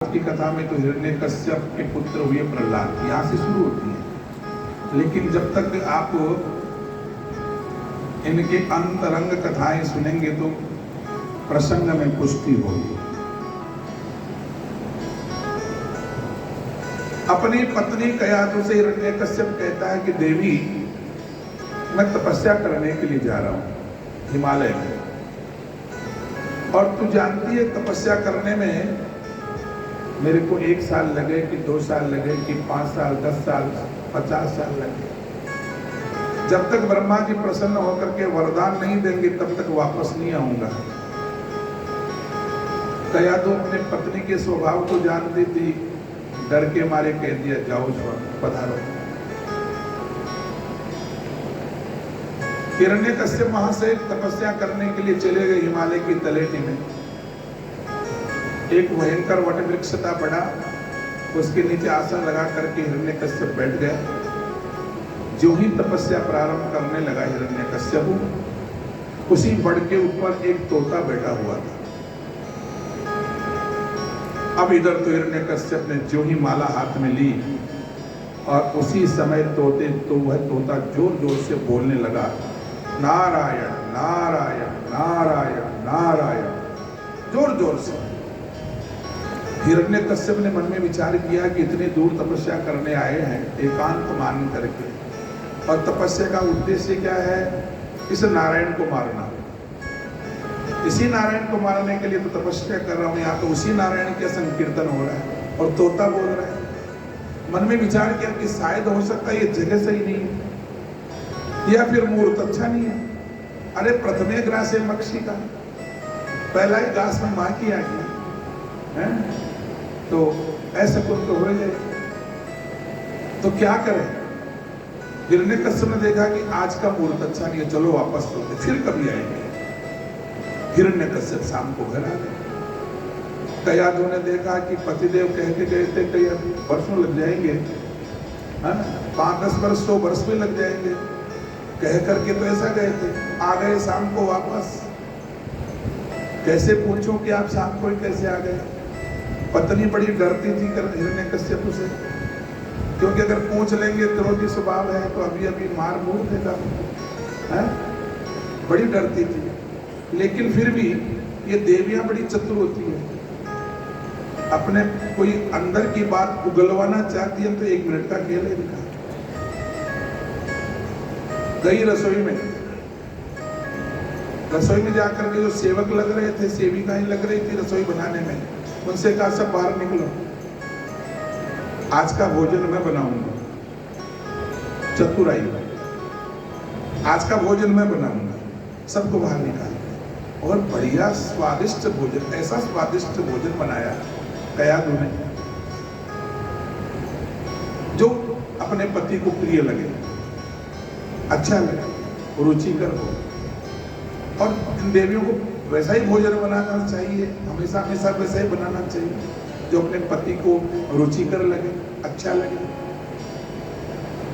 की कथा में तो हिरण्यकश्यप के पुत्र हुए प्रहलाद, यहाँ से शुरू होती है। लेकिन जब तक आप इनके अंतरंग कथाएं सुनेंगे तो प्रसंग में पुष्टि होगी। अपनी पत्नी कयाधु से हिरण्यकश्यप कहता है कि देवी, मैं तपस्या करने के लिए जा रहा हूं हिमालय में, और तू जानती है तपस्या करने में मेरे को 1 साल लगे कि 2 साल लगे कि 5 साल 10 साल 50 साल लगे, जब तक ब्रह्मा जी प्रसन्न होकर के वरदान नहीं देंगे तब तक वापस नहीं आऊंगा। कयाधु अपने पत्नी के स्वभाव को जानती थी, डर के मारे कह दिया, जाओ पधारो। हिरण्यकश्यप वहां से तपस्या करने के लिए चले गए हिमालय की तलेटी में। एक भयंकर वट वृक्ष था बड़ा, उसके नीचे आसन लगा करके हिरण्यकश्यप बैठ गया। जो ही तपस्या प्रारंभ करने लगा हिरण्यकश्यप, उसी वट के ऊपर एक तोता बैठा हुआ था। अब इधर तो हिरण्यकश्यप ने जो ही माला हाथ में ली और उसी समय वह तोता जोर जोर से बोलने लगा, नारायण नारायण नारायण नारायण, जोर जोर से। हिरण्यकश्यप ने मन में विचार किया कि इतने दूर तपस्या करने आए हैं एकांत मान करके, और तपस्या का उद्देश्य क्या है? इस नारायण को मारना। इसी नारायण को मारने के लिए तो तपस्या कर रहा हूं, यहाँ तो उसी नारायण के संकीर्तन हो रहा है और तोता बोल रहा है। मन में विचार किया कि शायद हो सकता है ये जगह सही नहीं है या फिर मुहूर्त अच्छा नहीं है। अरे प्रथमे ग्रासे मक्षी का, पहला ही घास में मां की आ गया है, तो ऐसा कुछ तो हो जाए, तो क्या करें? हिरण्यकश्यप ने देखा कि आज का मुहूर्त अच्छा नहीं है, चलो वापस चलते, फिर कभी आएंगे। हिरण्यकश्यप शाम को घर आ गए। कयाधु ने देखा कि पतिदेव कहते कहते कई वर्षों लग जाएंगे, है ना, 5-10 वर्ष 100 वर्ष में लग जाएंगे, कह करके तो ऐसा गए थे, आ गए शाम को वापस। कैसे पूछूं कि आप शाम को कैसे आ गए? पत्नी बड़ी डरती थी हिरण्यकश्यप से, क्योंकि अगर पूछ लेंगे क्रोधी स्वभाव है तो अभी अभी मार मूर देगा, है, बड़ी डरती थी। लेकिन फिर भी ये देवियां बड़ी चतुर होती है, अपने कोई अंदर की बात उगलवाना चाहती है तो 1 मिनट का खेल है इनका। गई रसोई में जाकर के जो सेवक लग रहे थे, सेविकाएं लग रही थी रसोई बनाने में, उनसे कहा सब बाहर निकलो, आज का भोजन मैं बनाऊंगा। चतुराई, आज का भोजन मैं बनाऊंगा, सबको बाहर निकाल और बढ़िया स्वादिष्ट भोजन, ऐसा स्वादिष्ट भोजन बनाया कयाधु ने जो अपने पति को प्रिय लगे, अच्छा लगे, रुचिकर हो। और इन देवियों को वैसा ही भोजन बनाना चाहिए, हमेशा हमेशा वैसा ही बनाना चाहिए जो अपने पति को रुचिकर लगे, अच्छा लगे।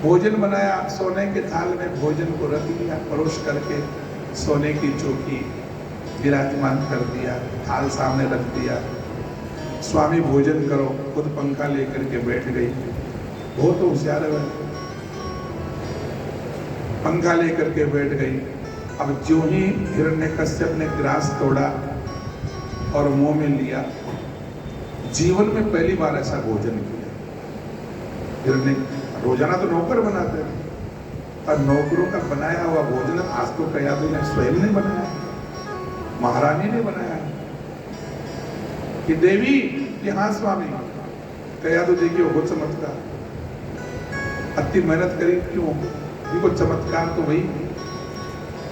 भोजन बनाया, सोने के थाल में भोजन को रख दिया, परोस करके सोने की चौकी विराजमान कर दिया, थाल सामने रख दिया। स्वामी भोजन करो, खुद पंखा लेकर के बैठ गई, बहुत तो होशियार है, पंखा लेकर के बैठ गई। अब जो ही हिरण्यकश्यप ने ग्रास तोड़ा और मुंह में लिया, जीवन में पहली बार ऐसा भोजन किया। हिरण्य रोजाना तो नौकर बनाते थे, और नौकरों का बनाया हुआ भोजन आज तो कयाधु ने स्वयं ने बनाया, महारानी ने बनाया कि देवी कि हाँ स्वामी। कयाधु देखिए वो चमत्कार, अति मेहनत करी क्यों, देखो चमत्कार तो वही।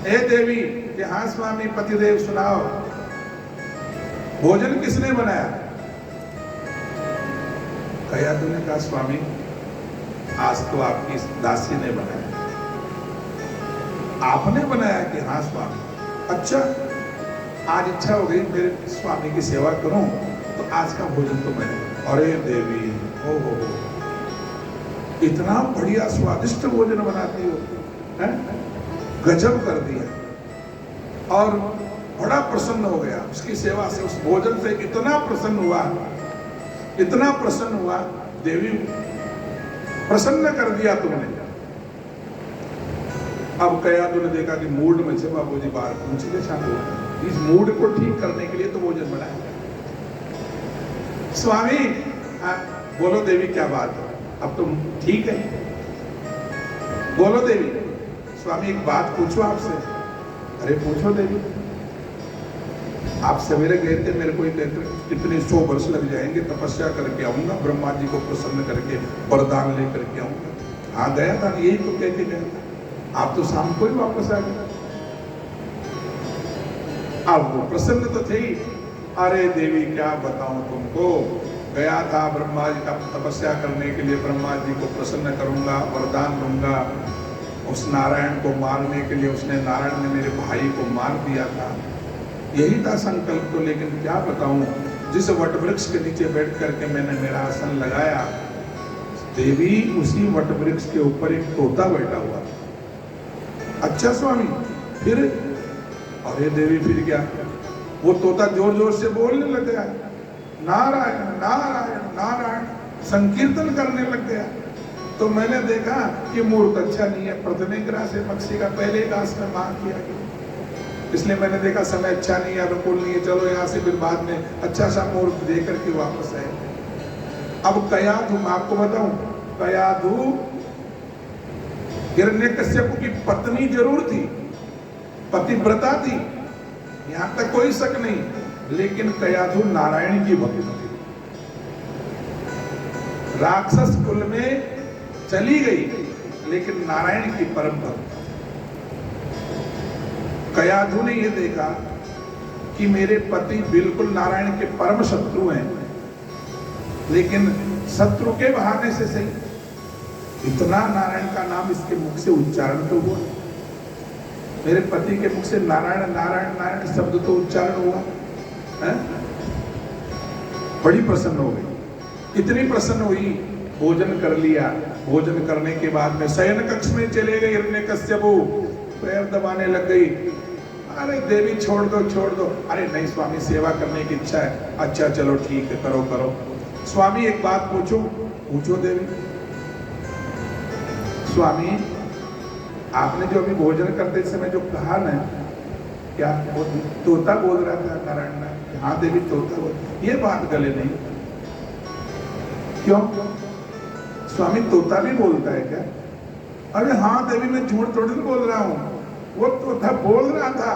ए देवी कि हाँ स्वामी, पतिदेव सुनाओ, भोजन किसने बनाया? कयाधु ने कहा स्वामी आज तो आपकी दासी ने बनाया। आपने बनाया? कि हाँ स्वामी। अच्छा, आज इच्छा हो गई मेरे स्वामी की सेवा करूं, तो आज का भोजन तो मैंने। अरे देवी, हो इतना बढ़िया स्वादिष्ट भोजन बनाती हो, हैं? गजब कर दिया। और बड़ा प्रसन्न हो गया उसकी सेवा से, उस भोजन से इतना प्रसन्न हुआ इतना प्रसन्न हुआ, देवी प्रसन्न कर दिया तुमने। अब कयाधु ने देखा कि मूड में से बाबूजी बाहर पूछ ले शांत, इस मूड को ठीक करने के लिए तो भोजन बनाया। स्वामी बोलो देवी क्या बात है, अब तुम ठीक है? बोलो देवी। स्वामी एक बात पूछो आपसे। अरे पूछो देवी। आप सवेरे गए थे, मेरे को कितने 100 वर्ष लग जाएंगे, तपस्या करके आऊंगा, ब्रह्मा जी को प्रसन्न करके वरदान लेकर के आऊंगा। हाँ गया था, यही तो कह के गया था। आप तो शाम को ही वापस आ गए। अब वो प्रसन्न तो थे ही। अरे देवी क्या बताऊं तुमको, गया था ब्रह्मा जी का तपस्या करने के लिए, ब्रह्मा जी को प्रसन्न करूंगा, वरदान दूंगा। उस नारायण को मारने के लिए उसने, नारायण ने मेरे भाई को मार दिया था, यही था संकल्प। तो लेकिन क्या बताऊं, जिस वट वृक्ष के नीचे बैठ करके मैंने मेरा आसन लगाया, देवी उसी वट वृक्ष के ऊपर एक तोता बैठा हुआ। अच्छा स्वामी फिर? अरे देवी फिर क्या, वो तोता जोर जोर से बोलने लग गया, नारायण नारायण नारायण, संकीर्तन करने लग गया। तो मैंने देखा कि मूर्त अच्छा नहीं है, प्रथम ग्रास से पक्षी का पहले घास में मार किया गया, इसलिए मैंने देखा समय अच्छा नहीं है, अनुकूल नहीं है, चलो यहाँ से फिर बाद में अच्छा सा मुहूर्त दे करके वापस आए। अब कयाधु, मैं आपको बताऊं, कयाधु हिरण्यकश्यप की पत्नी जरूर थी, पतिव्रता थी, यहां तक कोई शक नहीं, लेकिन कयाधु नारायण की भक्त थी। राक्षस कुल में चली गई, लेकिन नारायण की परम भक्त। कयाधु ने यह देखा कि मेरे पति बिल्कुल नारायण के परम शत्रु हैं, लेकिन शत्रु के बहाने से सही, इतना नारायण का नाम इसके मुख से उच्चारण तो हुआ, मेरे पति के मुख से नारायण नारायण नारायण शब्द तो उच्चारण हुआ है? बड़ी प्रसन्न हो गई, इतनी प्रसन्न हुई, भोजन कर लिया। भोजन करने के बाद में शयन कक्ष में चले गए हिरण्यकश्यप, पैर दबाने लग गई। अरे देवी छोड़ दो छोड़ दो। अरे नहीं स्वामी, सेवा करने की इच्छा है। अच्छा चलो ठीक है, करो करो। स्वामी एक बात पूछो? पूछो देवी। स्वामी आपने जो अभी भोजन करते समय जो कहा ना, क्या वो तोता बोल रहा था नारायण ने? हाँ देवी तोता बोल, ये बात गले नहीं। क्यों स्वामी, तोता भी बोलता है क्या? अरे हाँ देवी, मैं झूठ थोड़ी बोल रहा हूँ, वो तोता बोल रहा था।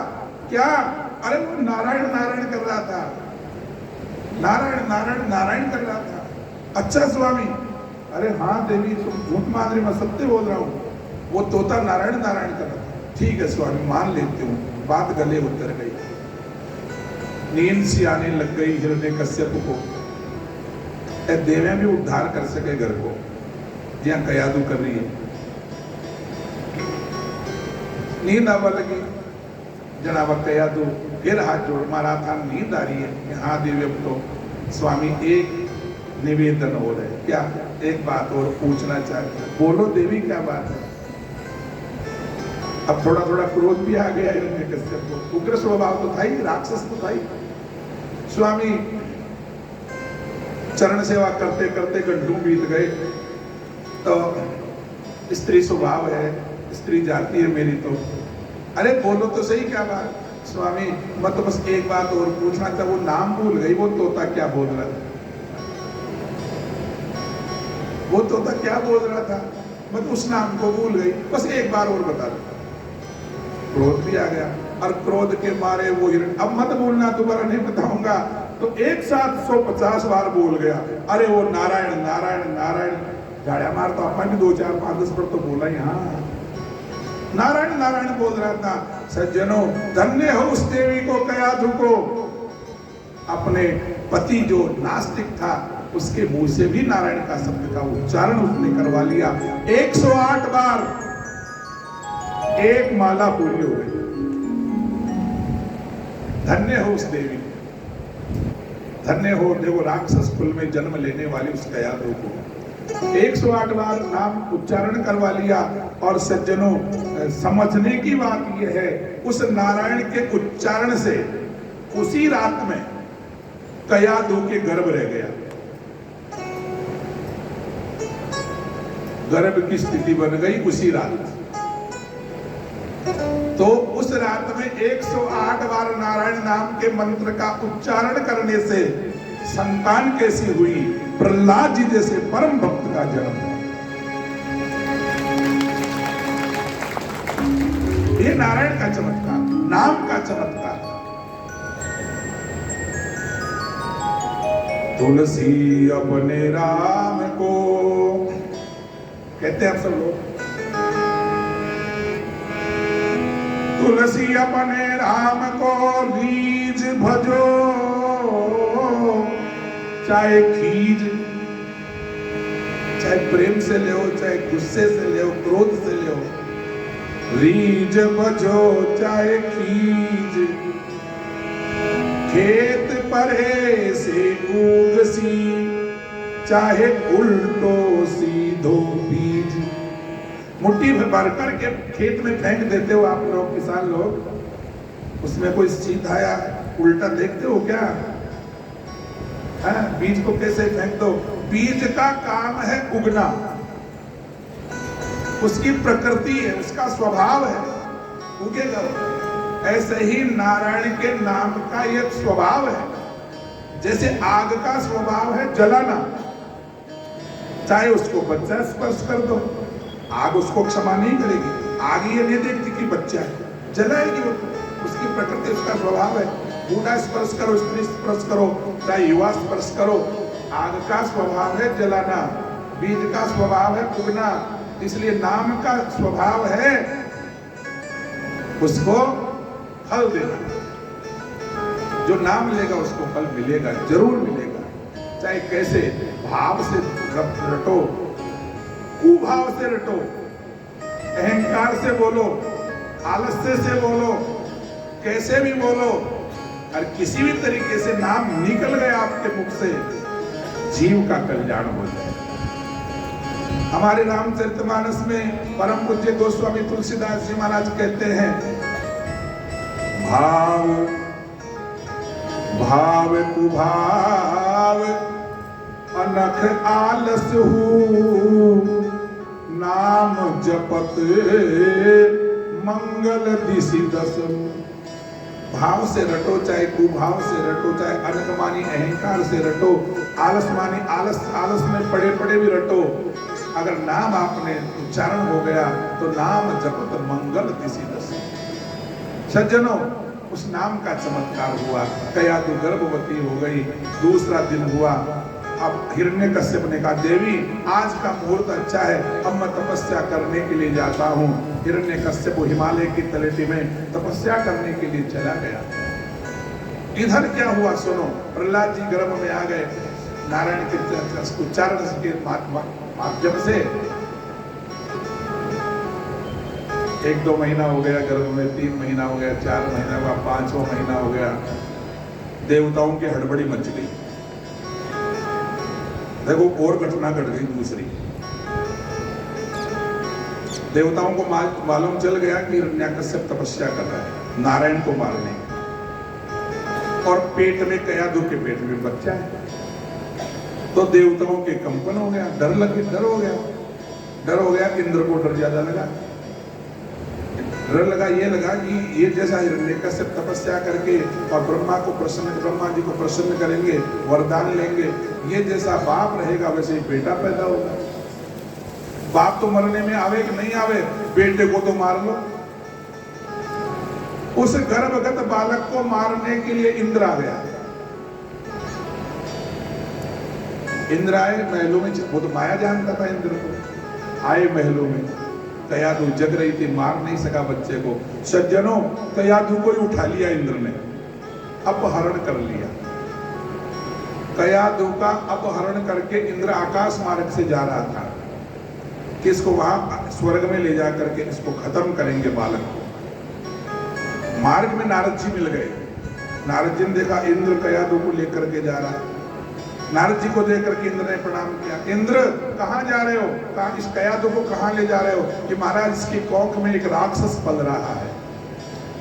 क्या? अरे वो नारायण नारायण कर रहा था, नारायण नारायण नारायण कर रहा था। अच्छा स्वामी, अरे हाँ देवी तुम झूठ मान रही, मैं सत्य बोल रहा हूँ, वो तोता नारायण नारायण कर रहा था। ठीक है स्वामी, मान लेती हूँ, बात गले उतर गई। नींद सी आने लग गई हिरण्यकश्यप को। देवें भी उद्धार कर सके घर को, जहां कयाधु कर रही है। नींद आवा लगी, जनाब कयाधु फिर हाथ जोड़ मारा था, नींद आ रही है। हाँ देवी, अब तो स्वामी एक निवेदन हो रहा है। क्या? एक बात और पूछना चाहती हूँ। बोलो देवी क्या बात है? अब थोड़ा थोड़ा क्रोध भी आ गया हिरण्यकश्यप को, उग्र स्वभाव तो था ही, राक्षस तो था ही। स्वामी चरण सेवा करते करते घंटों बीत गए, तो स्त्री स्वभाव है, स्त्री जाती है मेरी तो। अरे बोलो तो सही क्या बात? स्वामी मैं तो बस एक बात और पूछना था, वो नाम भूल गई, वो तोता क्या बोल रहा था? वो तोता क्या बोल रहा था? मैं तो उस नाम को भूल गई, बस एक बार और बता दो। क्रोध भी आ गया, और क्रोध के मारे वो अब मत बोलना, दोबारा नहीं बताऊंगा। तो एक साथ 150 बार बोल गया, अरे वो नारायण नारायण नारायण। गाड़िया मार तो अपना भी 2 4 5 10 पर तो बोला ही, हाँ नारायण नारायण बोल रहा था। सज्जनों धन्य हो उस देवी को, कयाधु को, अपने पति जो नास्तिक था उसके मुंह से भी नारायण का शब्द का उच्चारण उसने करवा लिया। 108 बार एक माला पूरी हो गई। धन्य हो उस देवी, धन्य हो देखो राक्षस कुल में जन्म लेने वाली उस कयाधु को। 108 बार नाम उच्चारण करवा लिया। और सज्जनों समझने की बात यह है, उस नारायण के उच्चारण से उसी रात में कयाधु के गर्भ रह गया। गर्भ की स्थिति बन गई उसी रात। तो उस रात में 108 बार नारायण नाम के मंत्र का उच्चारण करने से संतान कैसी हुई? प्रहलाद जी जैसे परम भक्त का जन्म हुआ। ये नारायण का चमत्कार, नाम का चमत्कार। तुलसी अपने राम को, कहते हैं आप सब लोग, तुलसी अपने राम को लीज भजो, चाहे खीज, चाहे प्रेम से ले, चाहे गुस्से से ले, क्रोध से ले, रीज भजो चाहे खीज, खेत परे से उगसी, चाहे उल्टो सीधो बीज। मुट्ठी में भर करके खेत में फेंक देते हो आप लोग, किसान लोग, उसमें कोई सीधा या उल्टा देखते हो क्या? बीज को कैसे फेंक दो? बीज का काम है उगना, उसकी प्रकृति है, उसका स्वभाव है, उगेगा। ऐसे ही नारायण के नाम का एक स्वभाव है। जैसे आग का स्वभाव है जलाना, चाहे उसको बच्चा स्पर्श कर दो, आग उसको क्षमा नहीं करेगी। आग ये नहीं देखती कि बच्चा है, जलाएगी वो, उसकी प्रकृति, उसका स्वभाव है। बूढ़ा स्पर्श करो, स्त्री स्पर्श करो, चाहे युवा स्पर्श करो, आग का स्वभाव है जलाना, बीज का स्वभाव है उगना। इसलिए नाम का स्वभाव है उसको फल देना। जो नाम लेगा उसको फल मिलेगा, जरूर मिलेगा, चाहे कैसे भाव से रटो, कुभाव से रटो, अहंकार से बोलो, आलस्य से बोलो, कैसे भी बोलो, और किसी भी तरीके से नाम निकल गया आपके मुख से, जीव का कल्याण हो जाए। हमारे रामचरितमानस में परम पूज्य गोस्वामी तुलसीदास जी महाराज कहते हैं, भाव भाव कुभाव अनख आलस हूँ, नाम जपत मंगल दिशि दस। भाव से रटो, चाहे कुभाव से रटो, चाहे अनख मानी अहंकार से रटो, आलस मानी आलस में पड़े पड़े भी रटो। अगर नाम आपने उच्चारण हो गया तो नाम जपत मंगल दिशि दस। सज्जनों, उस नाम का चमत्कार हुआ, कयाधु गर्भवती हो गई। दूसरा दिन हुआ, अब हिरण्यकश्यप ने कहा, देवी आज का मुहूर्त अच्छा है, अब मैं तपस्या करने के लिए जाता हूँ। हिरण्यकश्यप हिमालय की तलेटी में तपस्या करने के लिए चला गया। इधर क्या हुआ सुनो, प्रहलाद जी गर्भ में आ गए, नारायण के उच्चारण के माध्यम से। 1-2 महीना हो गया गर्भ में, 3 महीना हो गया, 4 महीना हुआ, 5वां महीना हो गया। देवताओं की हड़बड़ी मच गई। देखो और घटना घट गई दूसरी। देवताओं को मालूम चल गया कि हिरण्यकश्यप तपस्या कर रहा है नारायण को मारने, और पेट में कयाधु के पेट में बच्चा है। तो देवताओं के कंपन हो गया, डर हो गया। इंद्र को डर ज्यादा लगा, डर लगा, ये लगा कि ये जैसा हिरण्यकश्यप तपस्या करके और ब्रह्मा जी को प्रसन्न करेंगे, वरदान लेंगे, ये जैसा बाप रहेगा वैसे ही बेटा पैदा होगा। बाप तो मरने में आवे कि नहीं आवे, बेटे को तो मार लो। उस गर्भगत बालक को मारने के लिए इंद्र आ गया। इंद्र आए महलों में, वो तो माया जानता था इंद्र को। आए महलों में, कयाधु जग रही थी, मार नहीं सका बच्चे को। सज्जनों, कयाधु को ही उठा लिया इंद्र ने, अपहरण कर लिया। कयाधु का अपहरण करके इंद्र आकाश मार्ग से जा रहा था कि इसको वहां स्वर्ग में ले जा करके इसको खत्म करेंगे बालक को। मार्ग में नारद जी मिल गए। नारद जी ने देखा इंद्र कयाधु को लेकर के जा रहा है। नारद जी को देख करके इंद्र ने प्रणाम किया। इंद्र कहाँ जा रहे हो? कहा इस कयाधु को कहाँ ले जा रहे हो? कि महाराज इसकी कोख में एक राक्षस पल रहा है।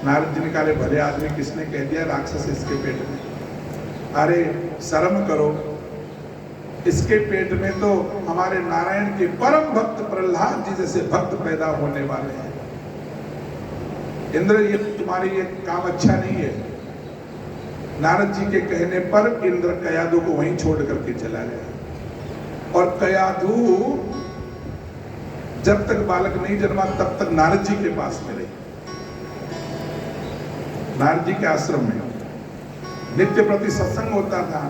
नारद जी ने कहा, भले आदमी, किसने कह दिया राक्षस इसके पेट में? अरे शर्म करो, इसके पेट में तो हमारे नारायण के परम भक्त प्रहलाद जी जैसे भक्त पैदा होने वाले हैं। इंद्र, ये तुम्हारी ये काम अच्छा नहीं है। नारद जी के कहने पर इंद्र कयाधु को वहीं छोड़ करके चला गया। और कयाधु जब तक बालक नहीं जन्मा तब तक नारद जी के पास में रही, नारद जी के आश्रम में नित्य प्रति सत्संग होता था,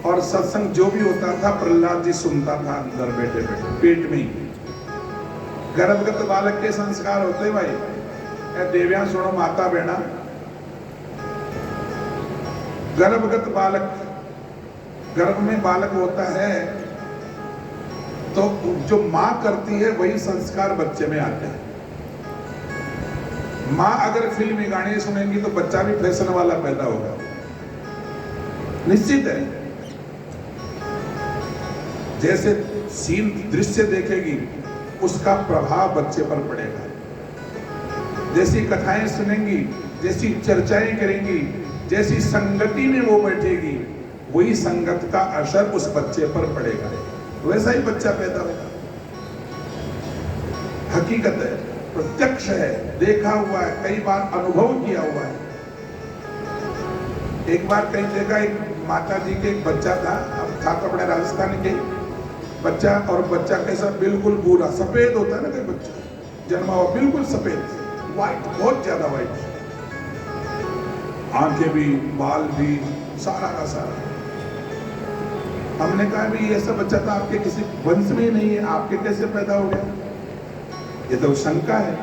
और सत्संग जो भी होता था प्रहलाद जी सुनता था अंदर बैठे बैठे पेट में ही। गर्भगत बालक के संस्कार होते भाई, देव्या सुनो माता बहना, गर्भगत बालक, गर्भ में बालक होता है तो जो मां करती है वही संस्कार बच्चे में आते हैं। मां अगर फिल्मी गाने सुनेंगी तो बच्चा भी फैशन वाला पैदा होगा, निश्चित है। जैसे सीन दृश्य देखेगी उसका प्रभाव बच्चे पर पड़ेगा, जैसी कथाएं सुनेंगी, जैसी चर्चाएं करेंगी, जैसी संगति में वो बैठेगी, वही संगत का असर उस बच्चे पर पड़ेगा, वैसा ही बच्चा पैदा होगा। हकीकत है, प्रत्यक्ष है, देखा हुआ है, कई बार अनुभव किया हुआ है। एक बार कहीं देखा, एक माता जी के एक बच्चा था, अब था तो अपने राजस्थान के बच्चा, और बच्चा कैसा बिल्कुल पूरा सफेद होता है ना, कोई बच्चा जन्मा हुआ बिल्कुल सफेद, व्हाइट, बहुत ज्यादा व्हाइट, आंखें भी, बाल भी, सारा का सारा। हमने कहा भी ऐसा बच्चा तो आपके किसी वंश में ही नहीं है, आपके कैसे पैदा हो गया? ये तो शंका है।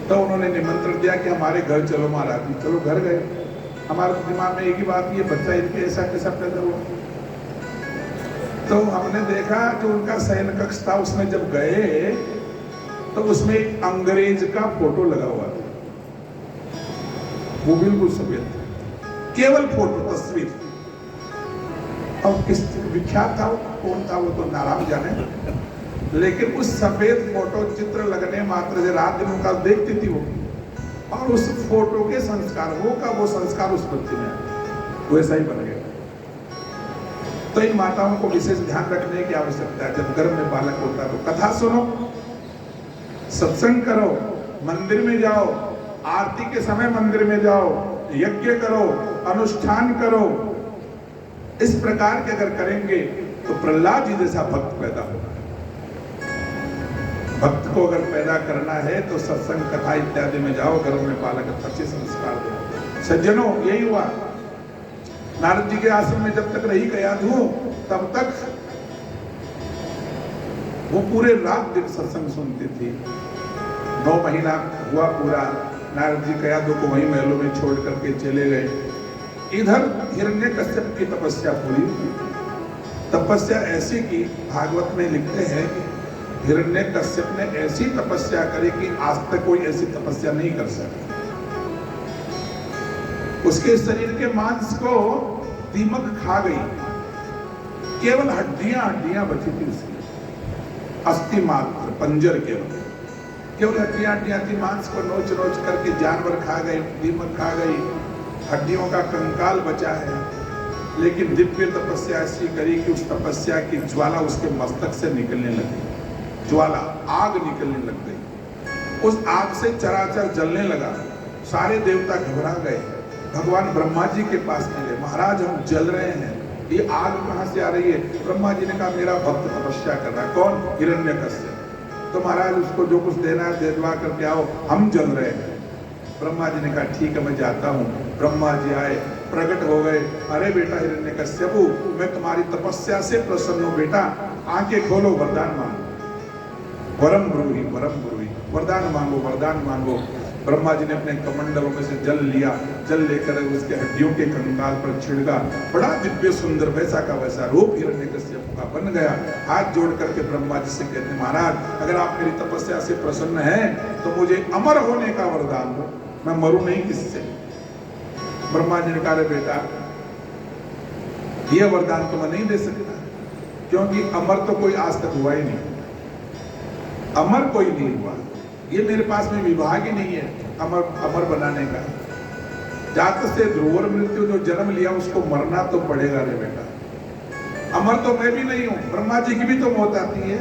तो उन्होंने निमंत्रण दिया कि हमारे घर चलो महाराज जी। चलो घर गए। हमारे दिमाग में एक ही बात, ये बच्चा इनके ऐसा कैसा पैदा हुआ? तो हमने देखा जो उनका शयन कक्ष था, उसमें जब गए तो उसमें एक अंग्रेज का फोटो लगा हुआ था, वो बिल्कुल सफेद था, केवल फोटो, तस्वीर। अब किस विख्यात था वो, कौन था वो तो नाराम जाने, लेकिन उस सफेद फोटो चित्र लगने मात्र से रात दिन उनका देखती थी वो, और उस फोटो के संस्कार, वो का वो संस्कार उस बच्चे में वैसा ही बन गया। तो इन माताओं को विशेष ध्यान रखने की आवश्यकता है। जब गर्भ में बालक होता है तो कथा सुनो, सत्संग करो, मंदिर में जाओ, आरती के समय मंदिर में जाओ, यज्ञ करो, अनुष्ठान करो। इस प्रकार के अगर करेंगे तो प्रहलाद जी जैसा भक्त पैदा होगा। भक्त को अगर पैदा करना है तो सत्संग, कथा इत्यादि में जाओ, गर्भ में बालक अच्छे संस्कार दो। सज्जनों, यही हुआ नारद जी के आश्रम में जब तक रही कयाधु, तब तक वो पूरे रात दिन सत्संग सुनती थी। 9 महीना हुआ पूरा, नारद जी कयाधु को वहीं महलों में छोड़ करके चले गए। इधर हिरण्यकश्यप की तपस्या पूरी हुई। तपस्या ऐसी की, भागवत में लिखते हैं कि हिरण्यकश्यप ने ऐसी तपस्या करी कि आज तक कोई ऐसी तपस्या नहीं कर सका। उसके शरीर के मांस को दीमक खा गई, केवल हड्डियां हड्डियां बची थी उसकी, अस्थि मात्र, पंजर केवल हड्डियां हड्डियां थी। मांस को नोच नोच करके जानवर खा गए, दीमक खा गई, हड्डियों का कंकाल बचा है। लेकिन दिव्य तपस्या ऐसी करी कि उस तपस्या की ज्वाला उसके मस्तक से निकलने लगी, ज्वाला, आग निकलने लग गई। उस आग से चराचर जलने लगा। सारे देवता घबरा गए, भगवान ब्रह्मा जी के पास में गए, महाराज हम जल रहे हैं, ये आग कहाँ से आ रही है? ब्रह्मा जी ने कहा मेरा भक्त तपस्या कर रहा है। कौन? हिरण्यकश्यप। तो महाराज उसको जो कुछ देना है दे दवा करके आओ, हम जल रहे हैं। ब्रह्मा जी ने कहा ठीक है मैं जाता हूँ। ब्रह्मा जी आए, प्रकट हो गए। अरे बेटा हिरण्यकश्यप, मैं तुम्हारी तपस्या से प्रसन्न हूँ बेटा, आंखें खोलो, वरदान मांगो। वरम ब्रूहि, वरम ब्रूहि, वरदान मांगो, वरदान मांगो। ब्रह्मा जी ने अपने कमंडलों में से जल लिया, जल लेकर उसके हड्डियों के कंकाल पर छिड़का। बड़ा दिव्य सुंदर वैसा का वैसा रूप हिरण्यकश्यप का बन गया। हाथ जोड़ करके ब्रह्मा जी से कहते महाराज अगर आप मेरी तपस्या से प्रसन्न हैं तो मुझे अमर होने का वरदान दो, मैं मरूं नहीं किससे। ब्रह्मा जी ने कहा बेटा यह वरदान तो मैं नहीं दे सकता, क्योंकि अमर तो कोई आज तक हुआ ही नहीं, अमर कोई नहीं हुआ। ये मेरे पास में विभाग ही नहीं है अमर बनाने का। जात से ध्रुव मृत्यु, जो जन्म लिया उसको मरना तो पड़ेगा रे बेटा। अमर तो मैं भी नहीं हूं, ब्रह्मा जी की भी तो मौत आती है।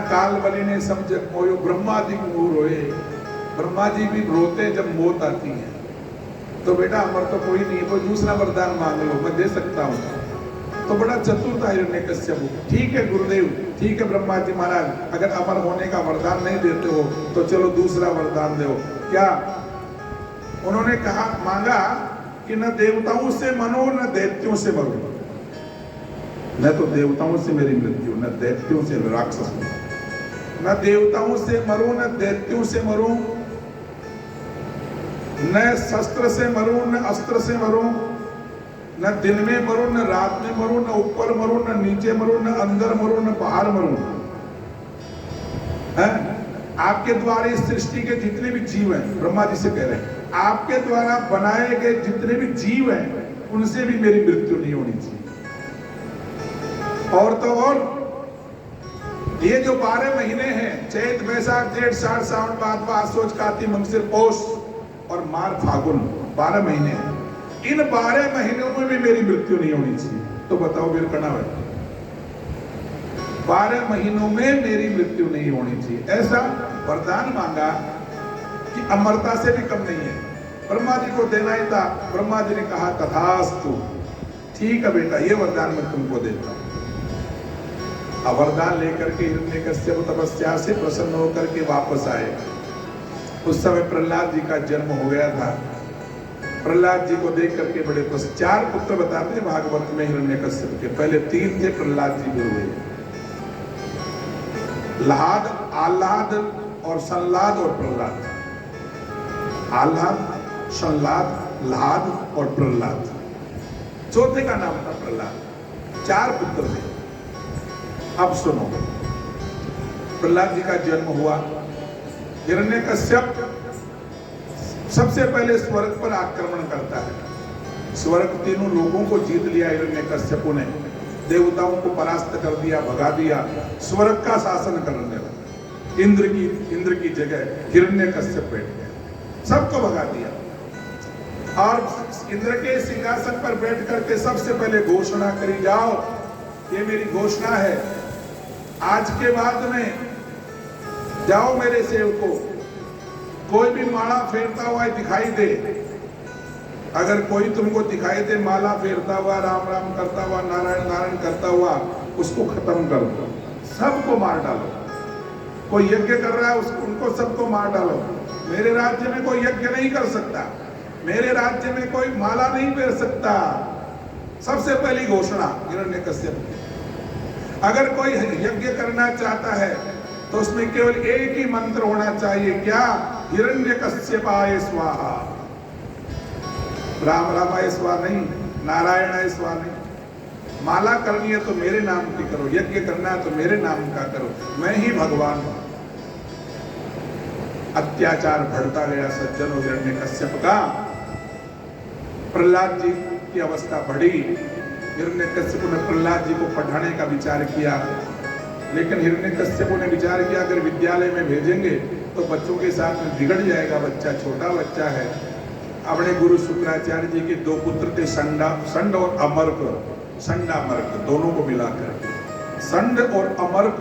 काल बलि ने सब जग मोयो ब्रह्मा जी को रोए, ब्रह्मा जी भी रोते जब मौत आती है। तो बेटा अमर तो कोई नहीं, कोई दूसरा वरदान मांग लो, मैं दे सकता हूं। तो बड़ा चतुर था हिरण्यकश्यप। ठीक है गुरुदेव, ठीक है ब्रह्मा जी महाराज, अगर अमर होने का वरदान नहीं देते हो तो चलो दूसरा वरदान दो। क्या उन्होंने कहा, मांगा कि न देवताओं से मरो न दैत्यों से मरो। न तो देवताओं से मेरी मृत्यु, न दैत्यों से, राक्षस न देवताओं से मरो न दैत्यों से मरो, न शस्त्र से मरो न अस्त्र से मरो, न दिन में मरो न रात में मरो, न ऊपर मरो न नीचे मरो, न अंदर मरो न बाहर मरो। आपके द्वारा इस सृष्टि के जितने भी जीव हैं, ब्रह्मा जी से कह रहे हैं, आपके द्वारा बनाए गए जितने भी जीव हैं उनसे भी मेरी मृत्यु नहीं होनी चाहिए। और तो और ये जो 12 महीने हैं, चैत वैशाख जेठ साढ़ सावन भादवा आश्विन कार्तिक मंगसिर पौष और माघ फागुन, 12 महीने हैं। इन 12 महीनों में भी मेरी मृत्यु नहीं होनी चाहिए। तो बताओ वीर कणाव, 12 महीनों में मेरी मृत्यु नहीं होनी चाहिए, ऐसा वरदान मांगा कि अमरता से भी कम नहीं है। ब्रह्मा जी को देना ही था। ब्रह्मा जी ने कहा तथास्तु, ठीक है बेटा, ये वरदान मैं तुमको देता हूं। अब वरदान लेकर के हिरण्यकश्यप तपस्या से प्रसन्न होकर के वापस आए। उस समय प्रहलाद जी का जन्म हो गया था। प्रहलाद जी को देख करके बड़े खुश। 4 पुत्र बताते हैं भागवत में हिरण्यकश्यप के। पहले 3 थे, प्रहलाद जी भी हुए, लाद, आह्लाद और संलाद और प्रहलाद। आह्लाद, संलाद, लाद और प्रहलाद। चौथे का नाम था प्रहलाद। 4 पुत्र थे। अब सुनो, प्रहलाद जी का जन्म हुआ। हिरण्यकश्यप सबसे पहले स्वर्ग पर आक्रमण करता है। स्वर्ग, तीनों लोगों को जीत लिया हिरण्यकश्यप ने, देवताओं को परास्त कर दिया, भगा दिया, स्वर्ग का शासन करने लगा। इंद्र की जगह हिरण्यकश्यप बैठ गया, सबको भगा दिया। और इंद्र के सिंहासन पर बैठ करके सबसे पहले घोषणा करी, जाओ, ये मेरी घोषणा है, आज के बाद में जाओ मेरे सेवकों, कोई भी माला फेरता हुआ दिखाई दे, अगर कोई तुमको दिखाई दे माला फेरता हुआ, राम राम करता हुआ, नारायण नारायण करता हुआ, उसको खत्म कर दो, सबको मार डालो। कोई यज्ञ कर रहा है उनको सबको मार डालो। मेरे राज्य में कोई यज्ञ नहीं कर सकता, मेरे राज्य में कोई माला नहीं फेर सकता। सबसे पहली घोषणा हिरण्यकश्यप की। अगर कोई यज्ञ करना चाहता है तो उसमें केवल एक ही मंत्र होना चाहिए, क्या? हिरण्यकश्यपाय स्वाहा। राम रामाय स्वाहा नहीं, नारायणाय स्वाहा नहीं। माला करनी है तो मेरे नाम की करो, यज्ञ करना है तो मेरे नाम का करो, मैं ही भगवान हूं। अत्याचार बढ़ता गया सज्जनों हिरण्यकश्यप का। प्रहलाद जी की अवस्था बढ़ी। हिरण्यकश्यप ने प्रहलाद जी को पढ़ाने का विचार किया, लेकिन हिरण्यकश्यप ने विचार किया अगर विद्यालय में भेजेंगे तो बच्चों के साथ में बिगड़ जाएगा, बच्चा छोटा बच्चा है। अपने गुरु शुक्राचार्य जी के 2 पुत्र थे, संड और अमर्क, संडामर्क, दोनों को मिलाकर संड और अमर्क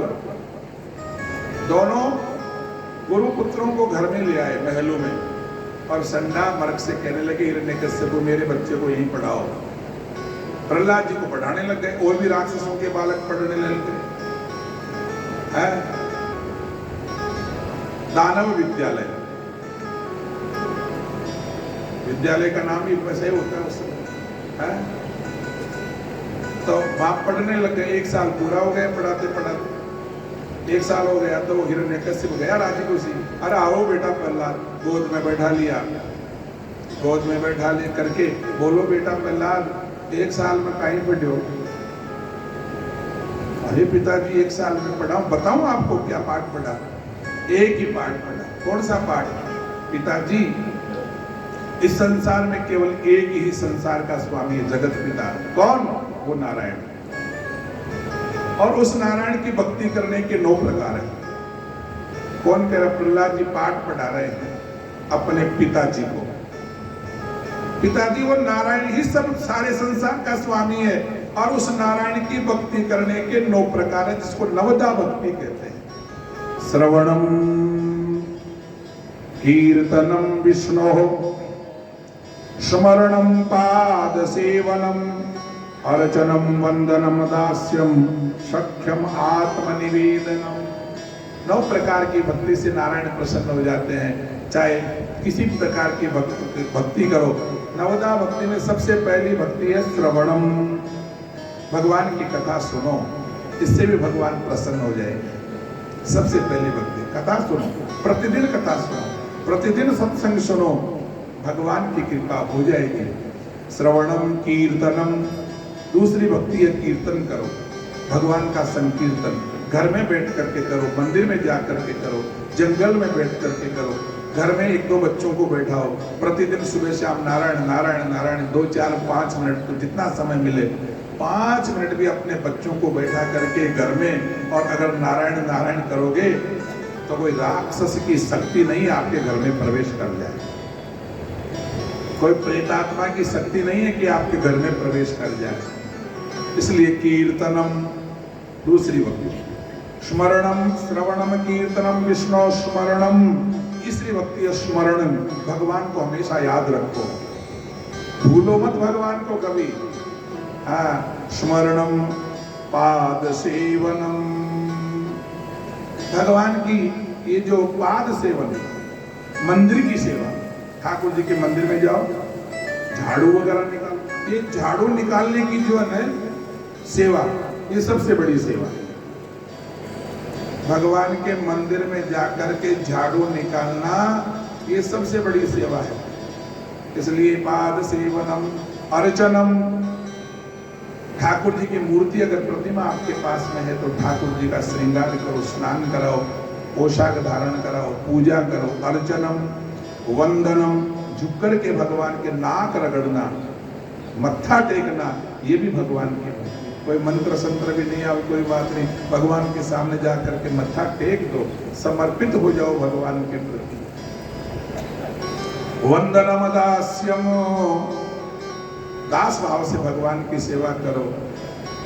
दोनों गुरु पुत्रों को घर में ले आए महलों में, और संडामर्क से कहने लगे हिरण्यकश्यप को मेरे बच्चे को यहीं पढ़ाओ। प्रहलाद जी को पढ़ाने लग गए, और भी राक्षसों के बालक पढ़ने लग गए। दानव विद्यालय, विद्यालय का नाम ही वैसे होता है उस समय। तो वहां पढ़ने लग गए। 1 साल पूरा हो गया पढ़ाते पढ़ाते। 1 साल हो गया तो हिरण्यकश्यप गया राजी खुशी, अरे आओ बेटा प्रहलाद, गोद में बैठा लिया। गोद में बैठा ले करके बोलो बेटा प्रहलाद, 1 साल में कहीं पढ़े हो? अरे पिताजी 1 साल में पढ़ा, बताऊं आपको क्या पाठ पढ़ा? एक ही पाठ पढ़ा। कौन सा पाठ? पिताजी इस संसार में केवल एक ही संसार का स्वामी है, जगत पिता। कौन? वो नारायण। और उस नारायण की भक्ति करने के 9 प्रकार हैं। कौन कह रहा? प्रहलाद जी पाठ पढ़ा रहे हैं अपने पिताजी को। पिताजी वो नारायण ही सब सारे संसार का स्वामी है, और उस नारायण की भक्ति करने के 9 प्रकार है, जिसको नवदा भक्ति कहते हैं। श्रवणम कीर्तनम विष्णो, स्मरणम पाद सेवनम, अर्चनम वंदनम दास्यम, सख्यम आत्मनिवेदनम। 9 प्रकार की भक्ति से नारायण प्रसन्न हो जाते हैं। चाहे किसी प्रकार की भक्ति करो। नवदा भक्ति में सबसे पहली भक्ति है श्रवणम, भगवान की कथा सुनो, इससे भी भगवान प्रसन्न हो जाएंगे। सबसे पहली भक्ति कथा सुनो, प्रतिदिन कथा सुनो, प्रतिदिन सत्संग सुनो, भगवान की कृपा हो जाएगी। श्रवणम कीर्तनम, दूसरी भक्ति है कीर्तन करो, भगवान का संकीर्तन घर में बैठ करके करो, मंदिर में जा करके करो, जंगल में बैठ करके करो, घर में 1-2 बच्चों को बैठाओ, प्रतिदिन सुबह शाम नारायण नारायण नारायण 2, 4, 5 मिनट, तो जितना समय मिले 5 मिनट भी अपने बच्चों को बैठा करके घर में, और अगर नारायण नारायण करोगे तो कोई राक्षस की शक्ति नहीं आपके घर में प्रवेश कर जाए, कोई प्रेतात्मा की शक्ति नहीं है कि आपके घर में प्रवेश कर जाए। इसलिए कीर्तनम दूसरी भक्ति, स्मरणम, श्रवणम, कीर्तनम, विष्णु स्मरणम, तीसरी भक्ति है स्मरण, भगवान को हमेशा याद रखो, भूलो मत भगवान को कभी। स्मरणम पाद सेवनम, भगवान की ये जो पाद सेवन, मंदिर की सेवा, ठाकुर जी के मंदिर में जाओ, झाड़ू वगैरह निकालो, ये झाड़ू निकालने की जो है सेवा, ये सबसे बड़ी सेवा है। भगवान के मंदिर में जाकर के झाड़ू निकालना ये सबसे बड़ी सेवा है। इसलिए पाद सेवनम, अर्चनम, ठाकुर जी की मूर्ति अगर प्रतिमा आपके पास में है तो ठाकुर जी का श्रृंगार करो, स्नान कराओ, पोशाक धारण कराओ, पूजा करो। अर्चनम, वंदनम, झुक कर के भगवान के नाक रगड़ना, मत्था टेकना, ये भी भगवान की है। कोई मंत्र संत्र भी नहीं आवे, कोई बात नहीं, भगवान के सामने जा करके मत्था टेक दो, समर्पित हो जाओ भगवान के प्रति। वंदनम दास्यम, दास भाव से भगवान की सेवा करो।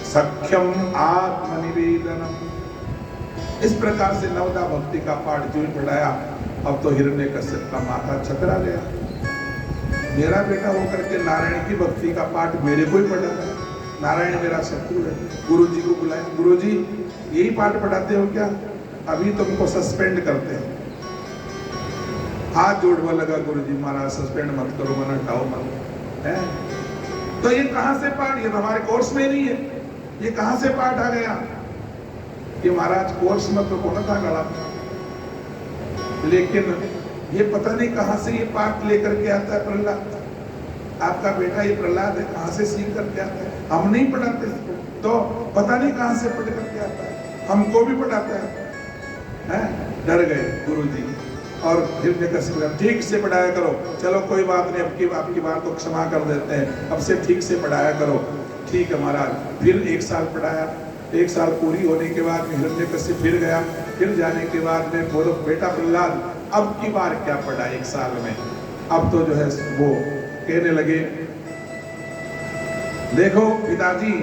सख्यम आत्मनिवेदनम, इस प्रकार से नवदा भक्ति का पाठ जो पढ़ाया, अब तो हिरण्यकश्यप का माथा चकरा गया। मेरा बेटा होकर के नारायण की भक्ति का पाठ मेरे को ही पढ़ाता है, नारायण मेरा शत्रु है। गुरु जी को बुलाए, गुरु जी यही पाठ पढ़ाते हो क्या? अभी तुमको सस्पेंड करते हैं। हाथ जोड़वा लगा, गुरु जी महाराज सस्पेंड मत करो, मना हटाओ मत है। तो ये कहां से पाठ, ये हमारे कोर्स में नहीं है, ये कहां से पाठ आ गया? ये महाराज कोर्स में तो कौन था गड़ा, लेकिन ये पता नहीं कहां से ये पाठ लेकर के आता है प्रहलाद। आपका बेटा ये प्रहलाद है, कहां से सीख करके आता है? हम नहीं पढ़ाते तो पता नहीं कहां से पढ़ करके आता है, हमको भी पढ़ाता है। डर गए गुरुजी और हिरण्यकश्यप, ठीक से पढ़ाया करो। चलो कोई बात नहीं, आपकी बात तो क्षमा कर देते हैं, अब से ठीक से पढ़ाया करो। ठीक है महाराज। फिर 1 साल पढ़ाया, 1 साल पूरी होने के बाद हिरण्यकश्यप फिर गया, फिर जाने के बाद में बोलो बेटा प्रहलाद अब की बार क्या पढ़ा 1 साल में? अब तो जो है वो कहने लगे, देखो पिताजी,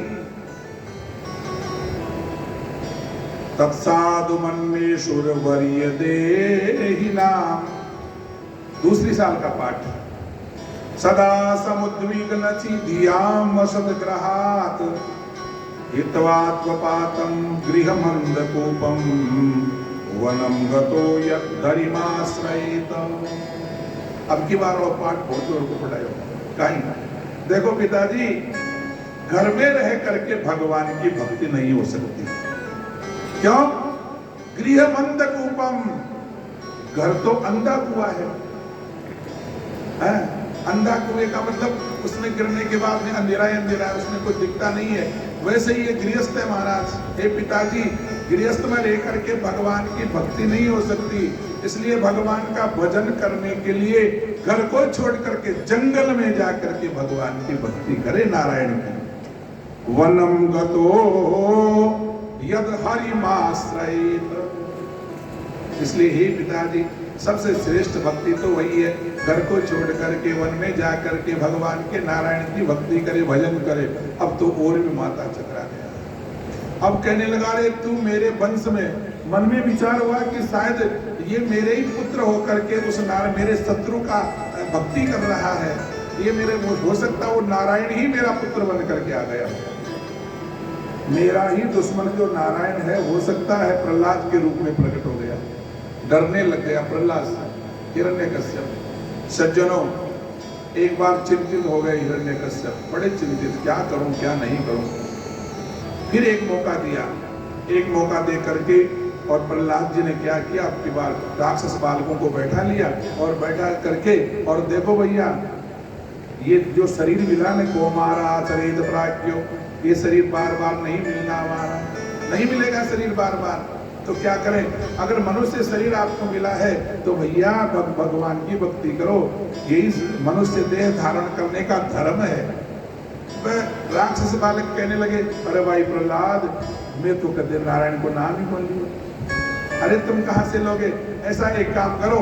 तत्साधु मन्वेशुर वर्य देहि नाम, दूसरी साल का पाठ। सदा समुद्विग्न धियाम वसदग्रहात् हित्वात्वपातं गृहमन्दकूपं वनं गतो यद्धरिमाश्रयेत। अब की बार वो पाठ बहुत जोर को पढ़ाया कहीं। देखो पिताजी, घर में रह करके भगवान की भक्ति नहीं हो सकती। क्यों? गृहमन्दकूपम, घर तो अंधा कुआं है। अंधा कुएं का मतलब उसमें गिरने के बाद में अंधेरा ही अंधेरा है, उसमें कुछ दिखता नहीं है। वैसे ही ये गृहस्थ है महाराज। हे पिताजी, गृहस्थ में रह करके भगवान की भक्ति नहीं हो सकती। इसलिए भगवान का भजन करने के लिए घर को छोड़ करके जंगल में जा करके भगवान की भक्ति करे, नारायण की। वनम गतो यद हरिमाश्रयेत, इसलिए हे पिताजी सबसे श्रेष्ठ भक्ति तो वही है, घर को छोड़ करके वन में जा करके भगवान के नारायण की भक्ति करे, भजन करे। अब तो और भी माता चकरा गया। अब कहने लगा, रे तू मेरे वंश में, मन में विचार हुआ कि शायद ये मेरे ही पुत्र होकर के उस नारायण, मेरे शत्रु का भक्ति कर रहा है, ये मेरे, हो सकता वो नारायण ही मेरा पुत्र बन करके आ गया, मेरा ही दुश्मन जो नारायण है हो सकता है प्रहलाद के रूप में प्रकट हो गया। डरने लग गया प्रहलाद से हिरण्यकश्यप। सज्जनों, एक बार चिंतित हो गए हिरण्यकश्यप, बड़े चिंतित, क्या करूं क्या नहीं करूं। फिर एक मौका दिया, एक मौका दे करके और प्रहलाद जी ने क्या किया, आपकी बार राक्षस बालकों को बैठा लिया और बैठा करके, और देखो भैया ये जो शरीर मिला ने कौमारा शरीर प्राज्ञो, ये शरीर बार बार नहीं मिलना हमारा, नहीं मिलेगा शरीर बार बार, तो क्या करें। अगर मनुष्य शरीर आपको मिला है तो भैया भगवान की भक्ति करो, यही मनुष्य देह धारण करने का धर्म है। राक्षस बालक कहने लगे, अरे भाई प्रहलाद, मैं तो कदे नारायण को नाम ही बोल लिया। अरे तुम कहां से लोगे, ऐसा एक काम करो,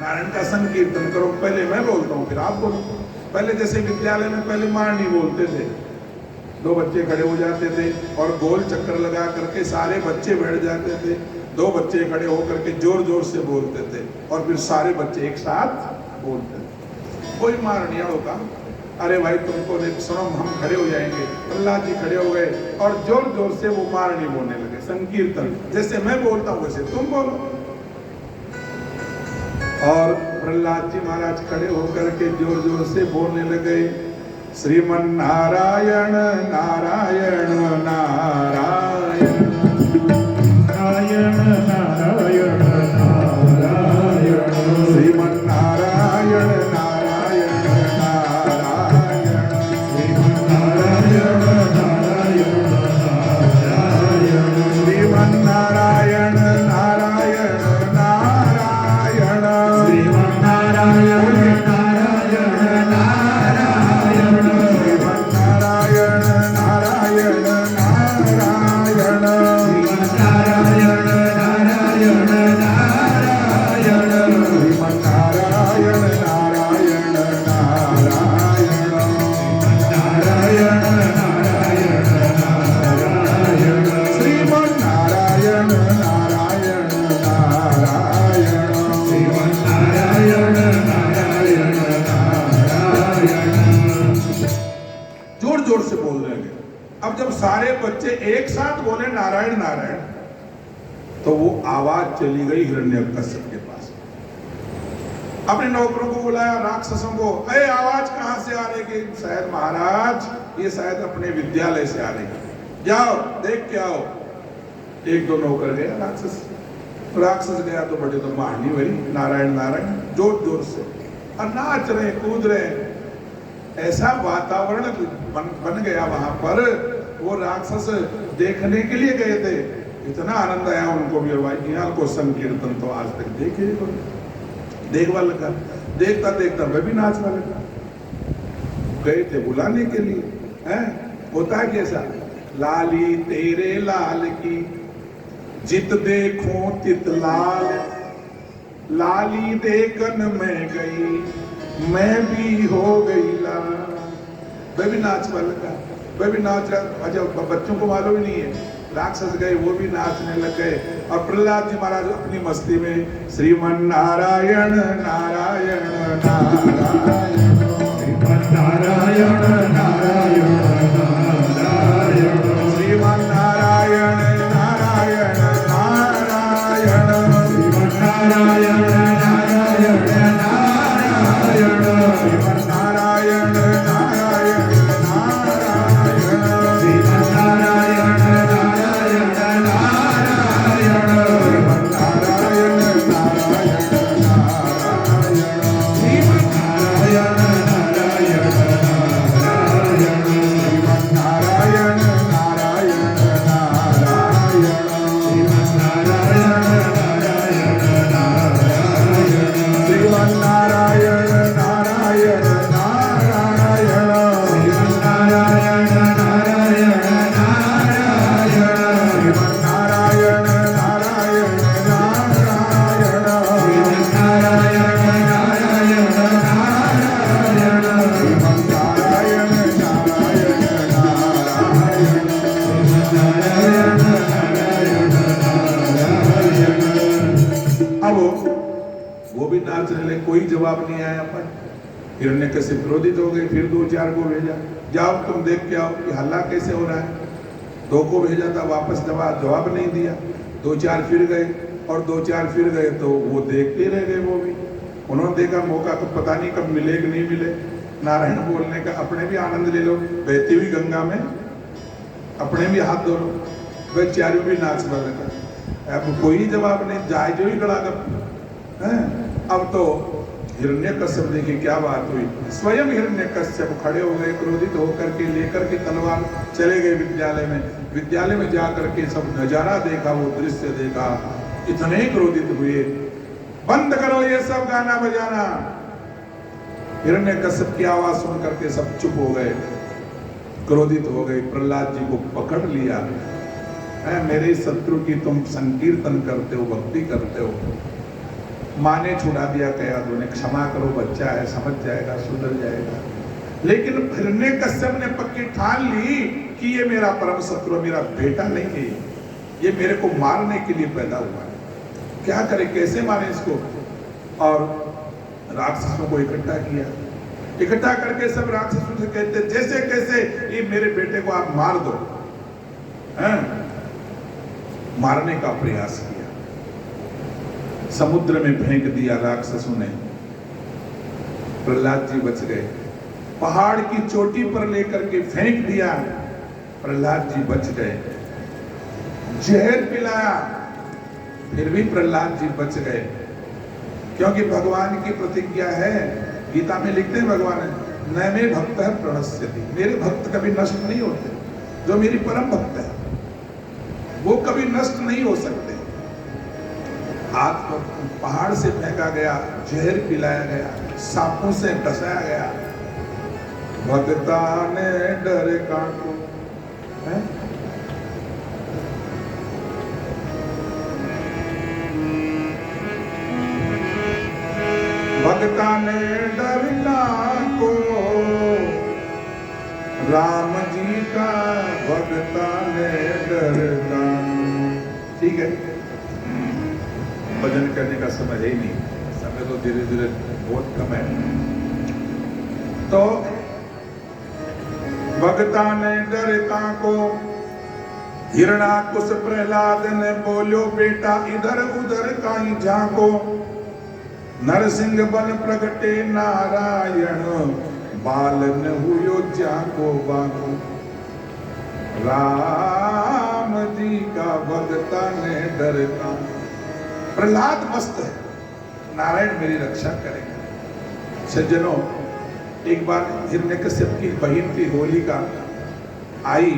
नारायण का संकीर्तन करो, पहले मैं बोलता हूँ फिर आप बोलो। पहले जैसे विद्यालय में पहले मारनी बोलते थे, दो बच्चे खड़े हो जाते थे और गोल चक्कर लगा करके सारे बच्चे बैठ जाते थे, दो बच्चे खड़े होकर के जोर जोर से बोलते थे और फिर सारे बच्चे एक साथ बोलते थे, कोई मारनिया होगा। अरे भाई तुमको सुनो, हम खड़े हो जाएंगे। प्रहलाद जी खड़े हो गए और जोर जोर से वो मारनी बोलने लगे, संकीर्तन, जैसे मैं बोलता हूँ वैसे तुम बोलो। और प्रहलाद जी महाराज खड़े होकर के जोर जोर से बोलने लगे, श्रीमन नारायण नारायण नारायण नारायण नारायण नारायण, श्रीमन नारायण नारायण नारायण, श्रीमन नारायण नारायण नारायण, श्रीमन नारायण नारायण नारायण, श्रीमन नारायण सारे बच्चे एक साथ बोले नारायण नारायण, तो वो आवाज चली गई हिरण्यकश्यप के पास। अपने नौकरों को बुलाया, राक्षसों को, अरे आवाज कहां से आ रही है? शायद महाराज ये शायद अपने विद्यालय से आ रही है, जाओ देख के आओ। एक दो नौकर गया, राक्षस गया तो बड़े तो मारनी भरी नारायण नारायण जोर जोर से और नाच रहे कूद रहे। ऐसा वातावरण बन गया वहां पर, वो राक्षस देखने के लिए गए थे, इतना आनंद आया उनको भी, भाई यहाँ को संकीर्तन तो आज तक देखे देखवा लगा, देखता देखता मैं भी नाचने लगा। गए थे बुलाने के लिए, हैं होता है कैसा, लाली तेरे लाल की जित देखो तित लाल, लाली देखन में गई मैं भी हो गई लाल। मैं भी नाचने लगा, मैं भी नाच रहा। अच्छा बच्चों को मालूम ही नहीं है, राक्षस गए वो भी नाचने लग गए। और प्रहलाद जी महाराज अपनी मस्ती में श्रीमन नारायण नारायण नारायण, श्रीमन नारायण नारायण नारायण, श्रीमन नारायण नारायण नारायण, श्रीमन नारायण नारायण नारायण, श्रीमन नारायण नारायण नारायण, श्रीमन नारायण नारायण नारायण, श्रीमन नारायण नारायण नारायण, श्रीमन नारायण नारायण नारायण, कोई जवाब नहीं आया पर हिरण्यकश्यप क्रोधित हो गए, फिर 2-4 को भेजा, जाओ तुम देख के आओ कि हल्ला कैसे हो रहा है। 2 को भेजा था, वापस जवाब नहीं दिया। 2-4 फिर गए और 2-4 फिर गए तो वो देखते रह गए। वो भी उन्होंने देखा मौका तो पता नहीं कब मिले कि नहीं मिले, नारायण बोलने का, अपने भी आनंद ले लो, बहती हुई गंगा में अपने भी हाथ धो लो, वह चारों भी नाच लगा। अब कोई जवाब नहीं, जाए जो ही गड़ा कर। अब तो हिरण्यकश्यप देखिए क्या बात हुई, स्वयं हिरण्यकश्यप खड़े हो गए, क्रोधित होकर के लेकर के तलवार चले गए विद्यालय में। विद्यालय में जाकर के सब नजारा देखा, वो दृश्य देखा, इतने क्रोधित हुए, बंद करो ये सब गाना बजाना। हिरण्यकश्यप की आवाज सुन करके सब चुप हो गए, क्रोधित हो गए। प्रहलाद जी को पकड़ लिया, मेरे शत्रु की तुम संकीर्तन करते हो, भक्ति करते हो। माँ ने छुड़ा दिया, कहा उन्हें क्षमा करो, बच्चा है समझ जाएगा, सुधर जाएगा। लेकिन हिरण्यकश्यप ने पक्की ठान ली कि ये मेरा परम शत्रु, मेरा बेटा नहीं है, ये मेरे को मारने के लिए पैदा हुआ है, क्या करे, कैसे मारे इसको। और राक्षसों को इकट्ठा किया, इकट्ठा करके सब राक्षसों से कहते जैसे कैसे ये मेरे बेटे को आप मार दो। मारने का प्रयास किया, समुद्र में फेंक दिया राक्षसों ने। प्रहलाद जी बच गए, पहाड़ की चोटी पर लेकर के फेंक दिया, प्रहलाद जी बच गए। जहर पिलाया, फिर भी प्रहलाद जी बच गए, क्योंकि भगवान की प्रतिज्ञा है, गीता में लिखते हैं भगवान, न मे भक्त है प्रणश्यति, मेरे भक्त कभी नष्ट नहीं होते, जो मेरी परम भक्त है वो कभी नष्ट नहीं हो सकते। हाथ पर पहाड़ से फेंका गया, जहर पिलाया गया, सांपों से डसाया गया, भगता ने डर कांटो। भगता ने डर कांटो, राम जी का भगता ने डर कांटो। ठीक है, भजन करने का समय है ही नहीं, समय तो धीरे धीरे बहुत कम है। तो भगता ने डर कांको, हिरणाकुश प्रहलाद ने बोलो बेटा इधर उधर काई झांको। नरसिंह बन प्रगटे नारायण, बाल न हुयो जाको बाको। राम जी का भगता ने डर कांको। प्रहलाद मस्त है, नारायण मेरी रक्षा करेगा। सज्जनों, एक बार हिरण्यकश्यप की बहन थी होलिका आई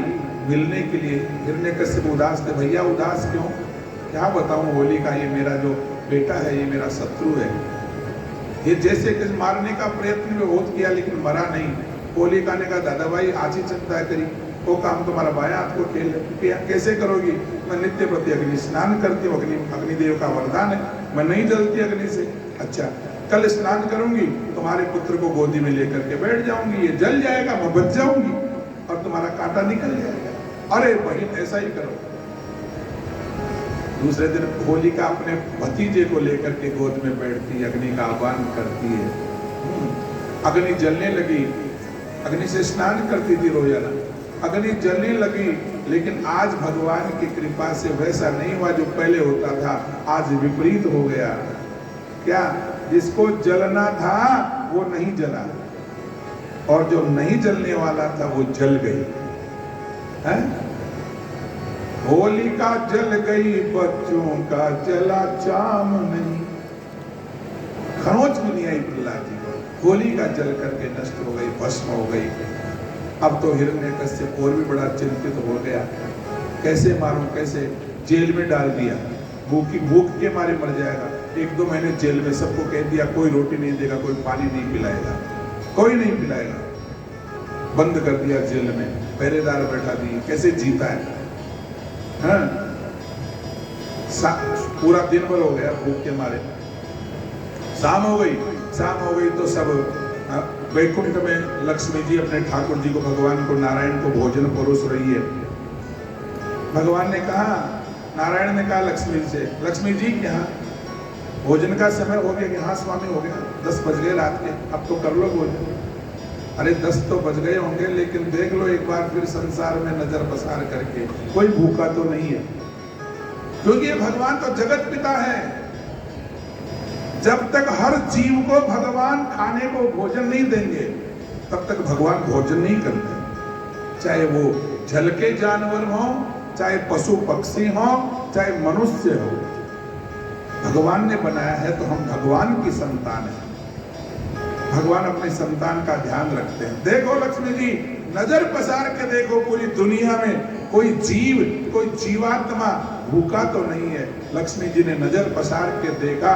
मिलने के लिए। हिरण्यकश्यप उदास थे, भैया उदास क्यों, क्या बताऊं होलिका, ये मेरा जो बेटा है ये मेरा शत्रु है, ये जैसे कि मारने का प्रयत्न में बहुत किया लेकिन मरा नहीं। होलिका ने कहा दादा भाई आज ही चिंता करी, वो काम तुम्हारा बाया हाथ को खेल कैसे करोगी, मैं नित्य प्रति अग्नि स्नान करती हूँ, अग्निदेव का वरदान है, मैं नहीं जलती अग्नि से। अच्छा, कल स्नान करूंगी, तुम्हारे पुत्र को गोदी में लेकर के बैठ जाऊंगी, ये जल जाएगा, मैं बच जाऊंगी और तुम्हारा कांटा निकल जाएगा। अरे बहन ऐसा ही करो। दूसरे दिन होलिका अपने भतीजे को लेकर के गोद में बैठती, अग्नि का आह्वान करती है, अग्नि जलने लगी, अग्नि से स्नान करती थी रोजाना, अग्नि जलने लगी। लेकिन आज भगवान की कृपा से वैसा नहीं हुआ जो पहले होता था, आज विपरीत हो गया। क्या, जिसको जलना था वो नहीं जला और जो नहीं जलने वाला था वो जल गई है? होलिका जल गई, बच्चों का जला चाम नहीं। खरोंच भी नहीं आई प्रहलाद जी को, होलिका जल करके नष्ट हो गई, भस्म हो गई। अब तो हिरण्यकश्यप और भी बड़ा चिंतित हो गया, कैसे मारूं, कैसे, जेल में डाल दिया, भूख के मारे मर जाएगा। 1-2 महीने जेल में, सबको कह दिया कोई रोटी नहीं देगा, कोई पानी नहीं पिलाएगा, कोई नहीं पिलाएगा, बंद कर दिया जेल में, पहरेदार बैठा दिए, कैसे जीता है। हाँ? पूरा दिन भर हो गया भूख के मारे। शाम हो गई तो सब वैकुंठ में लक्ष्मी जी अपने ठाकुर जी को, भगवान को, नारायण को भोजन परोस रही है। भगवान ने कहा, नारायण ने कहा लक्ष्मी से, लक्ष्मी जी क्या भोजन का समय हो गया कि हाँ स्वामी हो गया, 10 बज गए रात के, अब तो कर लो भोजन। अरे 10 तो बज गए होंगे, लेकिन देख लो एक बार फिर संसार में नजर पसार करके, कोई भूखा तो नहीं है, क्योंकि ये भगवान तो जगत पिता है। जब तक हर जीव को भगवान खाने को भोजन नहीं देंगे, तब तक भगवान भोजन नहीं करते। चाहे वो जल के जानवर हो, चाहे पशु पक्षी हो, चाहे मनुष्य हो, भगवान ने बनाया है तो हम भगवान की संतान हैं। भगवान अपने संतान का ध्यान रखते हैं। देखो लक्ष्मी जी, नजर पसार के देखो, पूरी दुनिया में कोई जीव, कोई जीवात्मा भूखा तो नहीं है। लक्ष्मी जी ने नजर पसार के देखा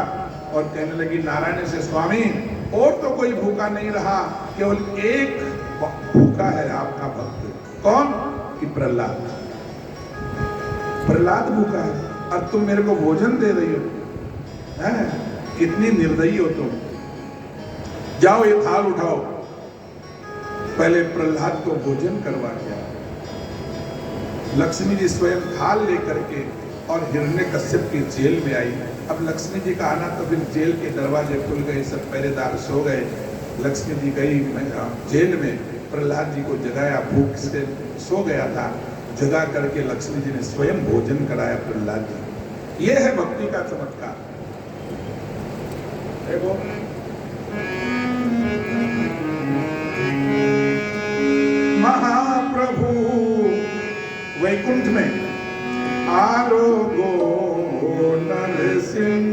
और कहने लगी नारायण से, स्वामी और तो कोई भूखा नहीं रहा, केवल एक भूखा है आपका भक्त। कौन? कि प्रहलाद। प्रहलाद भूखा है और तुम मेरे को भोजन दे रही हो, है? कितनी निर्दयी हो तुम। जाओ ये थाल उठाओ, पहले प्रहलाद को भोजन करवा के आओ। लक्ष्मी जी स्वयं थाल लेकर के और हिरण्यकश्यप की जेल में आई। अब लक्ष्मी जी का आना तो फिर जेल के दरवाजे खुल गए, सब पहरेदार सो गए। लक्ष्मी जी गई जेल में, प्रहलाद जी को जगाया, भूख से सो गया था, जगा करके लक्ष्मी जी ने स्वयं भोजन कराया प्रहलाद जी। यह है भक्ति का चमत्कार। देखो महाप्रभु वैकुंठ में आरोगो नरसिंह,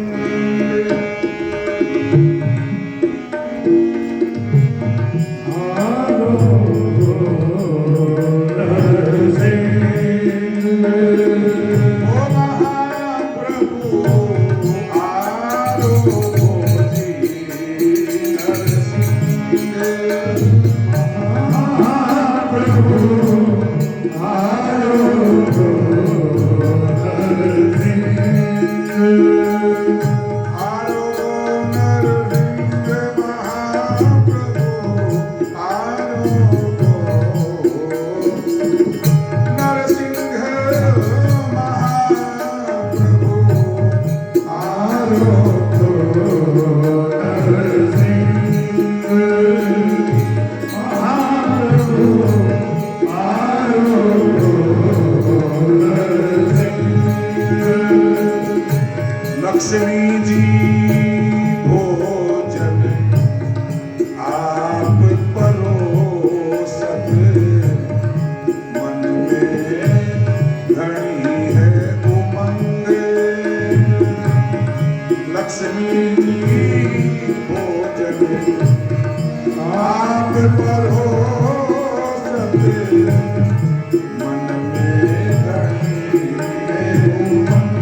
लक्ष्मी जी भोजन आप परोसत, मन में घड़ी है उमंग। लक्ष्मी जी भोजन आप परोसत, मन में घड़ी है उमंग।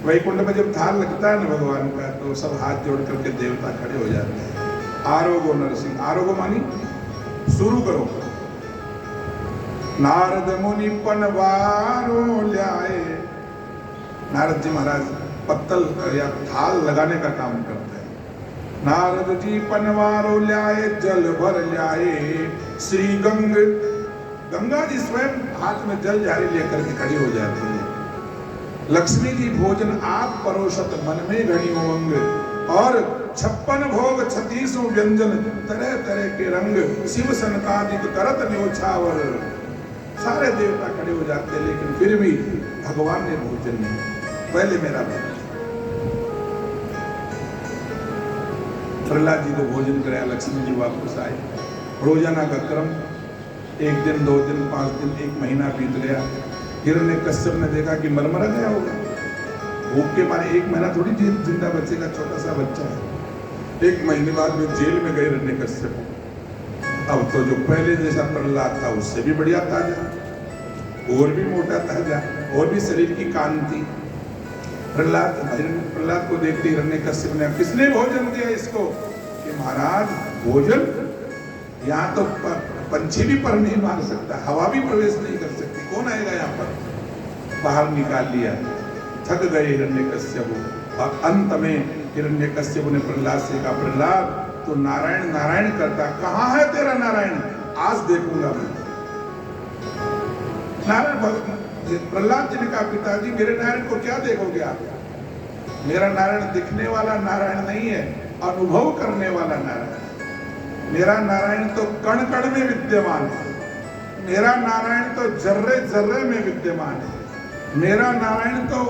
वैकुंठ में जब थाल लगता है ना भगवान का, तो सब हाथ जोड़ करके देवता खड़े हो जाते हैं। आरोगो नरसिंह, आरोगो मानी शुरू करो। नारद मुनि पनवारो ल्याए। नारद जी महाराज पत्तल या थाल लगाने का काम करते हैं। नारद जी पनवारो ल्याए, जल भर ल्याए श्री गंगा जी स्वयं हाथ में जल जारी लेकर के खड़ी हो जाती है। लक्ष्मी जी भोजन आप परोसत मन में घड़ी अंग, और 56 भोग 36 व्यंजन तरह तरह के रंग, शिव सनकादिक करत न्योछावर। सारे देवता खड़े हो जाते, लेकिन फिर भी भगवान ने भोजन नहीं, पहले मेरा भोजन। प्रहलाद जी को भोजन कराया, लक्ष्मी जी वापस आए। रोजाना का क्रम, 1 दिन 2 दिन 5 दिन 1 महीना बीत गया। हिरण्यकश्यप ने देखा कि मरमरा गया होगा, भूख के मारे 1 महीना थोड़ी जिंदा बचेगा, छोटा सा बच्चा है। 1 महीने बाद में जेल में गए हिरण्यकश्यप। अब तो जो पहले जैसा प्रहलाद था उससे भी बढ़िया ताजा, और भी मोटा ताजा, और भी शरीर की कांति। प्रहलाद को देखते हिरण्यकश्यप ने, किसने भोजन दिया इसको? कि महाराज भोजन, यहाँ तो पंछी भी पर नहीं मार सकता, हवा भी प्रवेश नहीं कर सकती, कौन आएगा यहाँ पर? बाहर निकाल लिया। थक गए हिरण्यकश्यप, और अंत में हिरण्यकश्यप ने प्रहलाद से कहा, प्रहलाद तो नारायण नारायण करता, कहाँ है तेरा नारायण? आज देखूंगा मैं। नारायण प्रहलाद जी ने कहा, पिताजी मेरे नारायण को क्या देखोगे आप? मेरा नारायण दिखने वाला नारायण नहीं है, अनुभव करने वाला नारायण। मेरा नारायण तो कण कण में विद्यमान है, मेरा नारायण तो जर्रे जर्रे में विद्यमान है, मेरा नारायण तो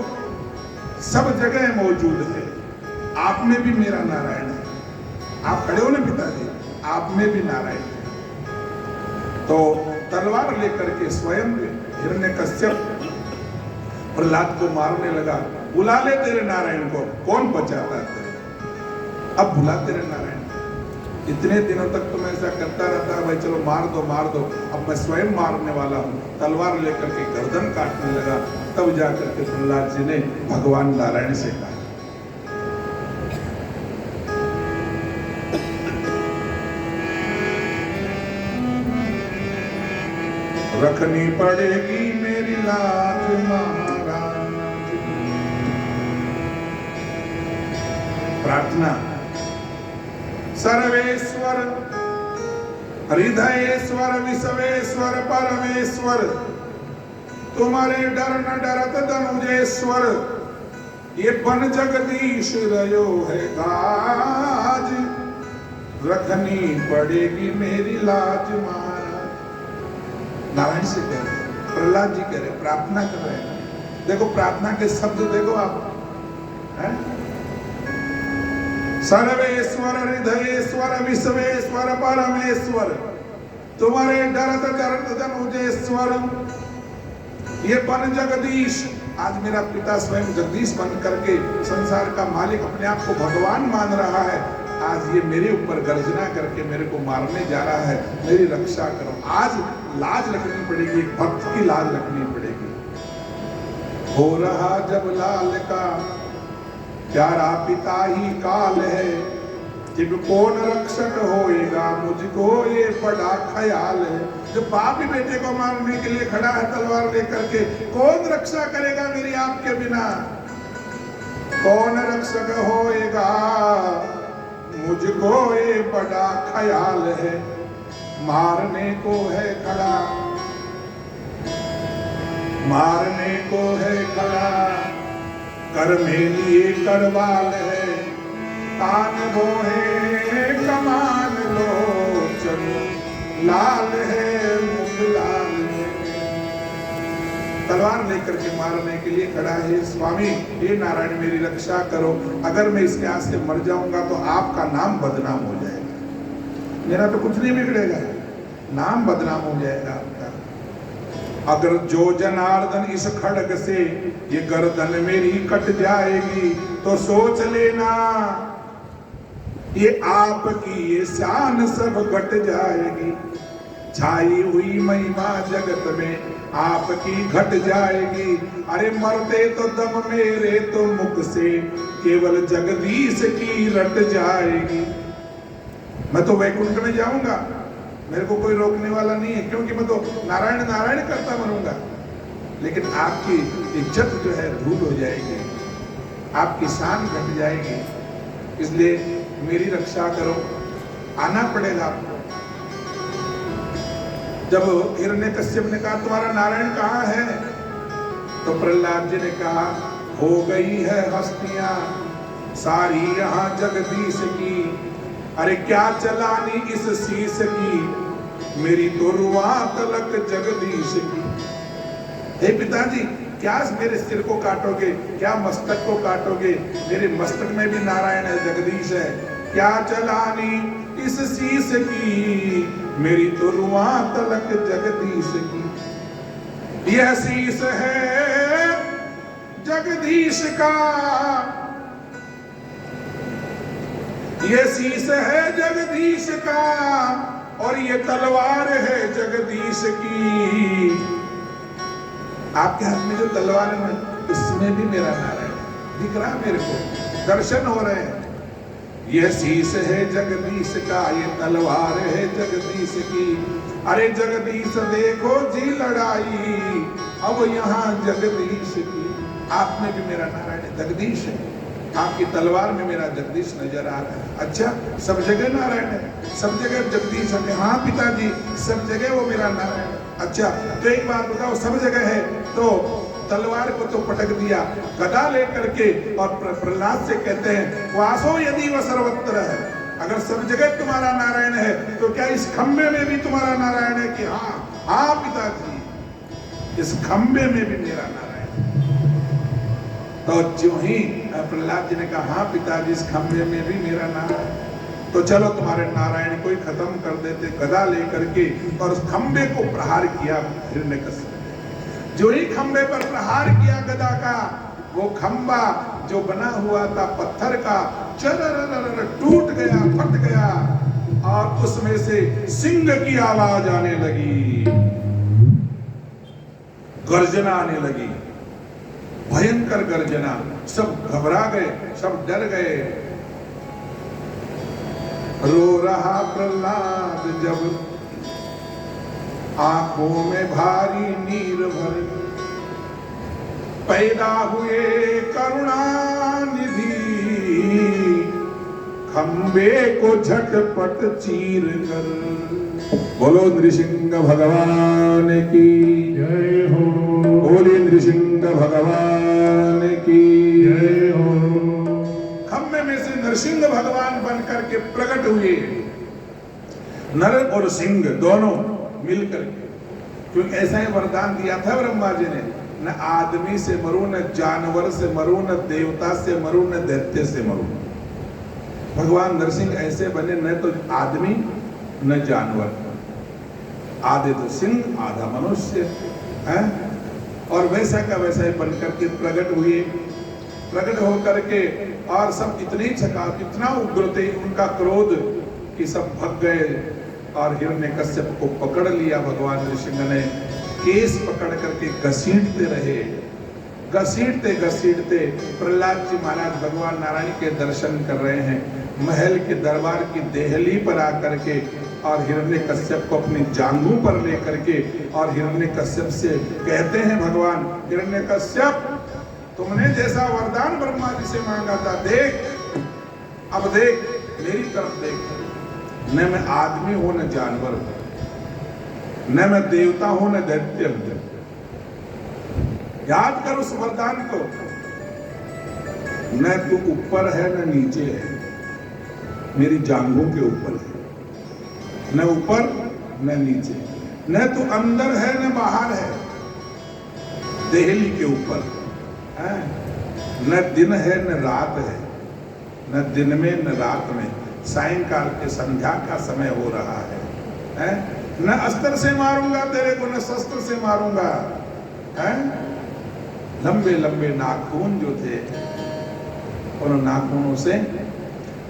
सब जगह मौजूद है। आप में भी मेरा नारायण है। आप खड़े हो ना पिताजी, आप में भी नारायण है। तो तलवार लेकर के स्वयं हिरण्यकश्यप प्रहलाद को मारने लगा। बुला ले तेरे नारायण को, कौन बचाता है? अब बुला तेरे नारायण। इतने दिनों तक तो मैं ऐसा करता रहता, भाई चलो मार दो, अब मैं स्वयं मारने वाला हूँ। तलवार लेकर के गर्दन काटने लगा। तब जाकर के प्रहलाद जी ने भगवान नारायण से कहा, रखनी पड़ेगी मेरी लाज महाराज। प्रार्थना, सर्वेश्वर हृदयेश्वर विश्वेश्वर परमेश्वर, तुम्हारे डर न डरत धनुजेश्वर, ये बन जगदीश रयो है गाज, रखनी पड़ेगी मेरी लाज महाराज। नारायण से कह रहे, प्रहलाद जी कह रहे, प्रार्थना कर रहे हैं। देखो प्रार्थना के शब्द देखो आप, है? सर्वेश्वर हृदयेश्वर विश्वेश्वर परमेश्वर, तुम्हारे डरत डरत धनुजेश्वर, ये बन जगदीश। आज मेरा पिता स्वयं जगदीश बन करके संसार का मालिक अपने आप को भगवान मान रहा है। आज ये मेरे ऊपर गर्जना करके मेरे को मारने जा रहा है, मेरी रक्षा करो। आज लाज रखनी पड़ेगी, भक्त की लाज रखनी पड़ेगी। हो रहा जब लाल का प्यारा पिता ही काल है, जब कौन रक्षक होएगा मुझको ये बड़ा ख्याल है। जब बाप ही बेटे को मारने के लिए खड़ा है तलवार लेकर के, कौन रक्षा करेगा मेरी आपके बिना? कौन रक्षक होएगा मुझको ये बड़ा ख्याल है, मारने को है खड़ा, मारने को है खड़ा, कर मेरी ये करवाल है, तान वो है कमान लो चलो, लाल है मुझ लाल है। तलवार लेकर के मारने के लिए खड़ा है। स्वामी हे नारायण मेरी रक्षा करो, अगर मैं इसके हाथ से मर जाऊंगा तो आपका नाम बदनाम हो जाएगा। मेरा तो कुछ नहीं बिगड़ेगा, नाम बदनाम हो जाएगा आपका। अगर जो जनार्दन इस खड़ग से ये गर्दन मेरी कट जाएगी तो सोच लेना ये आपकी ये शान सब घट जाएगी। छाई हुई महिमा जगत में आपकी घट जाएगी। अरे मरते तो दम मेरे तो मुख से केवल जगदीश की रट जाएगी। मैं तो वैकुंठ में जाऊंगा, मेरे को कोई रोकने वाला नहीं है, क्योंकि मैं तो नारायण नारायण करता मरूंगा। लेकिन आपकी इज्जत जो है धूल हो जाएगी, आपकी शान घट जाएगी। इसलिए मेरी रक्षा करो, आना पड़ेगा आपको। जब हिरण्यकश्यप ने कहा तुम्हारा नारायण कहाँ है, तो प्रहलाद जी ने कहा, हो गई है हस्तियां सारी यहाँ जगदीश की, अरे क्या चलानी इस शीश की, मेरी तो रुआ तलक जगदीश की। हे पिताजी, क्या मेरे सिर को काटोगे, क्या मस्तक को काटोगे, मेरे मस्तक में भी नारायण है, जगदीश है। क्या चलानी इस शीश की, मेरी तो रुआ तलक जगदीश की। यह शीश है जगदीश का, ये शीश है जगदीश का, और ये तलवार है जगदीश की। आपके हाथ में जो तलवार है उसमें भी मेरा नारायण दिख रहा मेरे को, दर्शन हो रहे हैं। यह शीश है जगदीश का, ये तलवार है जगदीश की। अरे जगदीश देखो जी लड़ाई, अब यहाँ जगदीश की। आप में भी मेरा नारायण जगदीश है, आपकी तलवार में मेरा जगदीश नजर आ रहा है। अच्छा, सब जगह नारायण है, सब जगह जगदीश है। हाँ पिताजी, सब जगह वो मेरा नारायण है। अच्छा, तो एक बात बताओ, सब जगह है तो तलवार को तो पटक दिया, गदा लेकर के, और प्रहलाद से कहते हैं, वासो यदि वह सर्वत्र है, अगर सब जगह तुम्हारा नारायण है तो क्या इस खंबे में भी तुम्हारा नारायण है? कि हाँ हाँ पिताजी, इस खंबे में भी मेरा नारायण। तो जो ही प्रहलाद जी ने कहा, हाँ पिताजी, इस खंबे में भी मेरा नारायण, तो चलो तुम्हारे नारायण को ही खत्म कर देते। गदा लेकर के और उस खंबे को प्रहार किया हिरण्यकश्यप। जो ही खंबे पर प्रहार किया गदा का, वो खंबा जो बना हुआ था पत्थर का, चरर टूट गया, फट गया, और उसमें से सिंह की आवाज आने लगी, गर्जना आने लगी, भयंकर गर्जना। सब घबरा गए, सब डर गए। रो रहा प्रहलाद जब आंखों में भारी नीर भर, पैदा हुए करुणानिधि, खंबे को झटपट चीर कर। बोलो नृसिंह भगवान की जय हो, बोले नृसिंह भगवान की जय हो। खंबे में से नरसिंह भगवान बनकर के प्रकट हुए, नर और सिंह दोनों मिलकर के, क्योंकि ऐसा ही वरदान दिया था ब्रह्मा जी ने, न आदमी से मरू, न जानवर से मरू, न देवता से मरू, न दैत्य से मरू। भगवान नरसिंह ऐसे बने, न तो आदमी न जानवर, आधे तो सिंह आधा मनुष्य है, और वैसा का वैसा ही बनकर के प्रकट हुए। प्रकट होकर के और सब इतनी छका, इतना उग्र थे उनका क्रोध कि सब भग गए, और हिरण्यकश्यप को पकड़ लिया भगवान नृसिंह ने। केस पकड़ करके घसीटते रहे, घसीटते घसीटते प्रहलाद जी महाराज भगवान नारायण के दर्शन कर रहे हैं, महल के दरबार की देहली पर आकर के, और हिरण्यकश्यप को अपनी जांघों पर लेकर के, और हिरण्यकश्यप से कहते हैं भगवान, हिरण्यकश्यप तुमने जैसा वरदान ब्रह्मा जी से मांगा था, देख अब देख, मेरी तरफ देख, न मैं आदमी हूं न जानवर हूं, न मैं देवता हूं न दैत्य हूं। याद कर उस वरदान को, न तू ऊपर है न नीचे है, मेरी जांघों के ऊपर है, न ऊपर न नीचे, न तू अंदर है न बाहर है, देहली के ऊपर है, न दिन है न रात है, न दिन में न रात में, सायंकाल के संध्या का समय हो रहा है? न अस्त्र से मारूंगा तेरे को, न शस्त्र से मारूंगा, है? लंबे लंबे नाखून जो थे, उन नाखूनों से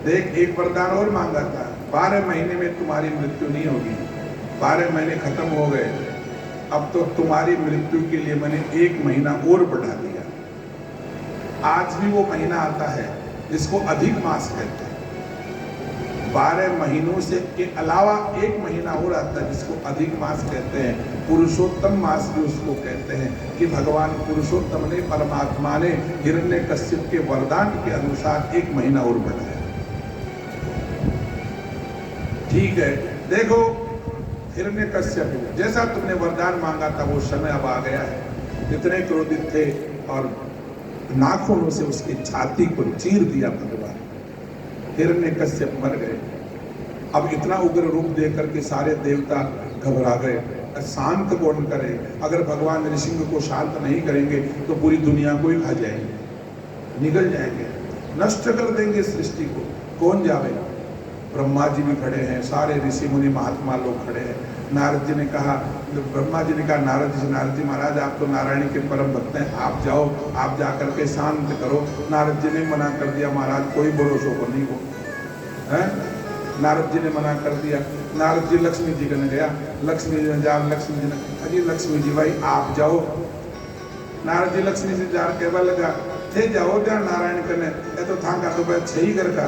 देख, एक वरदान और मांगा था, 12 महीने में तुम्हारी मृत्यु नहीं होगी। 12 महीने खत्म हो गए, अब तो तुम्हारी मृत्यु के लिए मैंने 1 महीना और बढ़ा दिया। आज भी वो महीना आता है जिसको अधिक मास कहते हैं। 12 महीनों से के अलावा 1 महीना और आता है जिसको अधिक मास कहते हैं, पुरुषोत्तम मास भी उसको कहते हैं, कि भगवान पुरुषोत्तम ने, परमात्मा ने हिरण्यकश्यप के वरदान के अनुसार 1 महीना और बढ़ाया। ठीक है, देखो हिरण्यकश्यप, जैसा तुमने वरदान मांगा था वो समय अब आ गया है। इतने क्रोधित थे और नाखूनों से उसकी छाती को चीर दिया भगवान। हिरण्यकश्यप मर गए। अब इतना उग्र रूप देकर के सारे देवता घबरा गए। शांत कौन करे? अगर भगवान नृसिंह को शांत नहीं करेंगे तो पूरी दुनिया को ही खा जाएंगे, निगल जाएंगे, नष्ट कर देंगे सृष्टि को। कौन जावेगा? ब्रह्मा जी भी खड़े हैं, सारे ऋषि मुनि महात्मा लोग खड़े हैं। नारद जी ने कहा, ब्रह्मा जी ने कहा नारद जी से, नारद जी महाराज आप तो नारायण के परम भक्त हैं, आप जाओ, आप जा करके शांत करो। नारद जी ने मना कर दिया, महाराज कोई भरोसा को नहीं हो है। नारद जी ने मना कर दिया। नारद जी लक्ष्मी जी कने गया, लक्ष्मी जी ने जा, लक्ष्मी जी ने, अजी लक्ष्मी जी भाई आप जाओ। नारद जी लक्ष्मी जी जा कहवा लगा, थे जाओ क्या नारायण कने, ये तो था का तो छह ही घर का,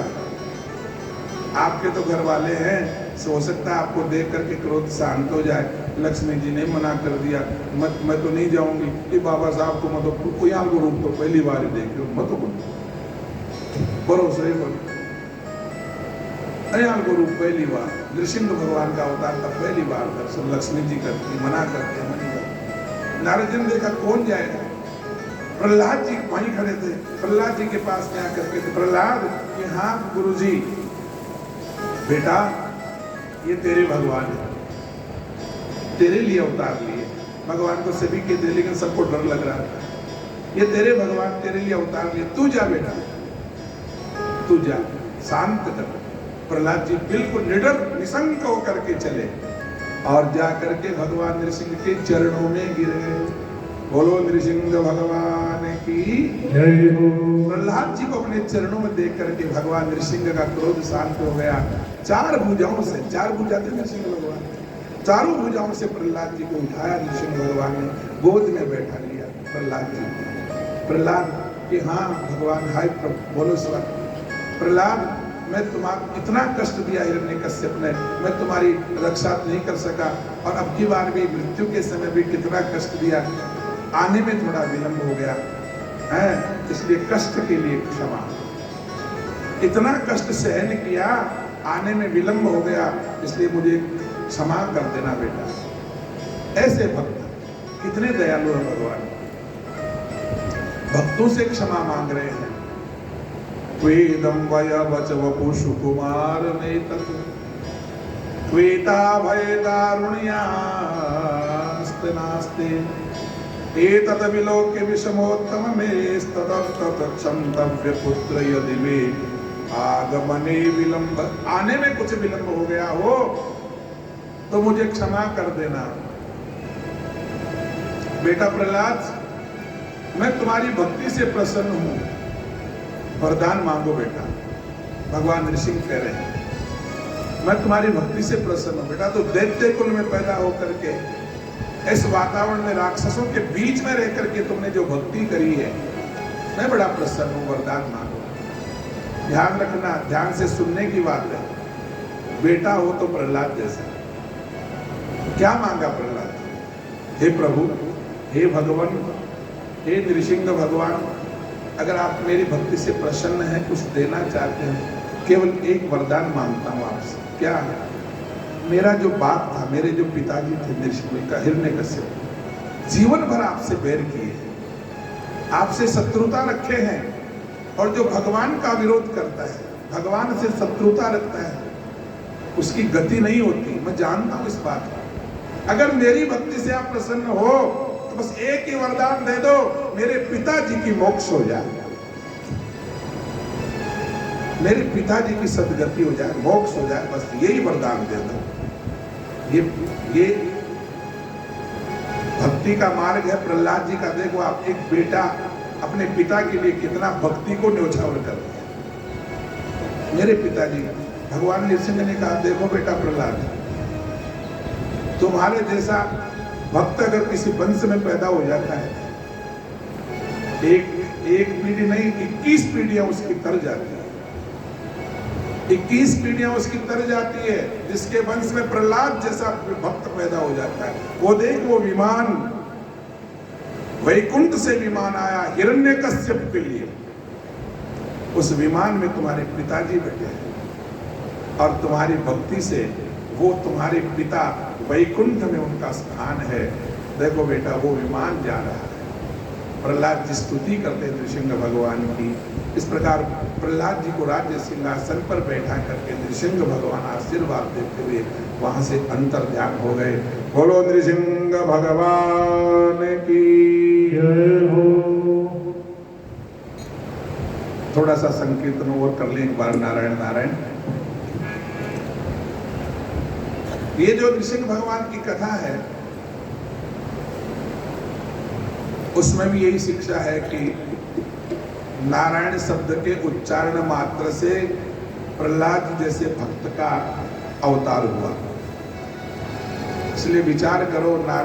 आपके तो घर वाले हैं, हो सकता है आपको देख करके क्रोध शांत हो जाए। लक्ष्मी जी ने मना कर दिया, मत, मैं तो नहीं जाऊंगी। ये बाबा साहब को मत कोई आपको रूप तो पहली बार ही देख लो, मत भरोसे अयाल को रूप पहली बार, नृसिंह भगवान का अवतार था, पहली बार दर्शन लक्ष्मी जी करती, मना करती है। नारद जी ने देखा कौन जाएगा। प्रहलाद जी वहीं खड़े थे। प्रहलाद जी के पास क्या करके थे, प्रहलाद कि हाँ गुरु जी, बेटा ये तेरे भगवान है, तेरे लिए अवतार लिए। भगवान को सभी के थे लेकिन सबको डर लग रहा था। ये तेरे भगवान तेरे लिए अवतार लिए, तू जा बेटा, तू जा, शांत कर। प्रहलाद जी बिल्कुल निडर निसंक होकर के चले और जा करके भगवान नृसिंह के चरणों में गिरे। बोलो नृसिंह भगवान की जय हो। प्रहलाद जी को अपने चरणों में देख करके भगवान नृसिंह का क्रोध शांत हो गया। चार भुजाओं से, चार भुजा थे नृसिंह भगवान, चारों भुजाओं से प्रहलाद जी को उठाया। नृसिंह भगवान ने गोद में बैठा लिया प्रहलाद जी। प्रहलाद कि हाँ भगवान, हाय बोलो स्वर। प्रहलाद मैं तुम्हारा इतना कष्ट दिया हिरण्यकश्यप ने, मैं तुम्हारी रक्षा नहीं कर सका और अब की बार भी मृत्यु के समय भी कितना कष्ट दिया, आने में थोड़ा विलंब हो गया है, इसलिए कष्ट के लिए क्षमा। इतना कष्ट सहन किया, आने में विलंब हो गया, इसलिए मुझे क्षमा कर देना बेटा। ऐसे भक्त कितने दयालु है भगवान, भक्तों से क्षमा मांग रहे हैं। त्वेदं वय वच वपुषु कुमार नेतत् त्वेता भय दारुण्यास्ते नास्ते एतत् विलोक्य विषमोत्तम मेस्ततः क्षन्तव्य पुत्र यदि मे आगमने विलंब। आने में कुछ विलंब हो गया हो तो मुझे क्षमा कर देना। बेटा प्रहलाद, मैं तुम्हारी भक्ति से प्रसन्न हूं, वरदान मांगो बेटा। भगवान नृसिंह कह रहे हैं मैं तुम्हारी भक्ति से प्रसन्न हूं बेटा। तो दैत्य कुल में पैदा होकर के इस वातावरण में राक्षसों के बीच में रह करके तुमने जो भक्ति करी है, मैं बड़ा प्रसन्न हूं, वरदान मांगो। ध्यान रखना, ध्यान से सुनने की बात है। बेटा हो तो प्रहलाद जैसा। क्या मांगा प्रहलाद? हे प्रभु, हे भगवान, हे नृसिंह भगवान, अगर आप मेरी भक्ति से प्रसन्न हैं, कुछ देना चाहते हैं, केवल एक वरदान मांगता हूं आपसे। क्या है? मेरा जो बाप था, मेरे जो पिताजी थे नृसिंह का, हिरण्यकश्यप, जीवन भर आपसे बैर किए, आपसे शत्रुता रखे हैं, और जो भगवान का विरोध करता है, भगवान से शत्रुता रखता है, उसकी गति नहीं होती। मैं जानता हूं इस बात को। अगर मेरी भक्ति से आप प्रसन्न हो तो बस एक ही वरदान दे दो, मेरे पिताजी की मोक्ष हो जाए, मेरे पिताजी की सदगति हो जाए, मोक्ष हो जाए, बस यही वरदान दे दो। ये भक्ति का मार्ग है प्रहलाद जी का। देखो आप, एक बेटा अपने पिता के लिए कितना भक्ति को न्योछावर कर दिया। मेरे पिताजी, भगवान नृसिंह ने कहा देखो बेटा प्रहलाद, तुम्हारे जैसा भक्त अगर किसी वंश में पैदा हो जाता है, एक पीढ़ी नहीं 21 पीढ़ियां उसकी तर जाती है, 21 पीढ़ियां उसकी तर जाती है। जिसके वंश में प्रहलाद जैसा भक्त पैदा हो जाता है, वो देख, वो विमान, वैकुंठ से विमान आया हिरण्यकश्यप के लिए, उस विमान में तुम्हारे पिताजी बैठे हैं और तुम्हारी भक्ति से वो तुम्हारे पिता वैकुंठ में उनका स्थान है। देखो बेटा, वो विमान जा रहा है, प्रहलाद जी स्तुति करते नृसिंह भगवान की। इस प्रकार प्रहलाद जी को राज्य सिंहासन पर बैठा करके नृसिंह भगवान आशीर्वाद देते हुए वहां से अंतर्ध्यान हो गए। बोलो नृसिंह भगवान की जय हो। थोड़ा सा संकीर्तन और कर लें एक बार, नारायण नारायण। ये जो नृसिंह भगवान की कथा है उसमें भी यही शिक्षा है कि नारायण शब्द के उच्चारण मात्र से प्रहलाद जैसे भक्त का अवतार हुआ। इसलिए विचार करो, नारायण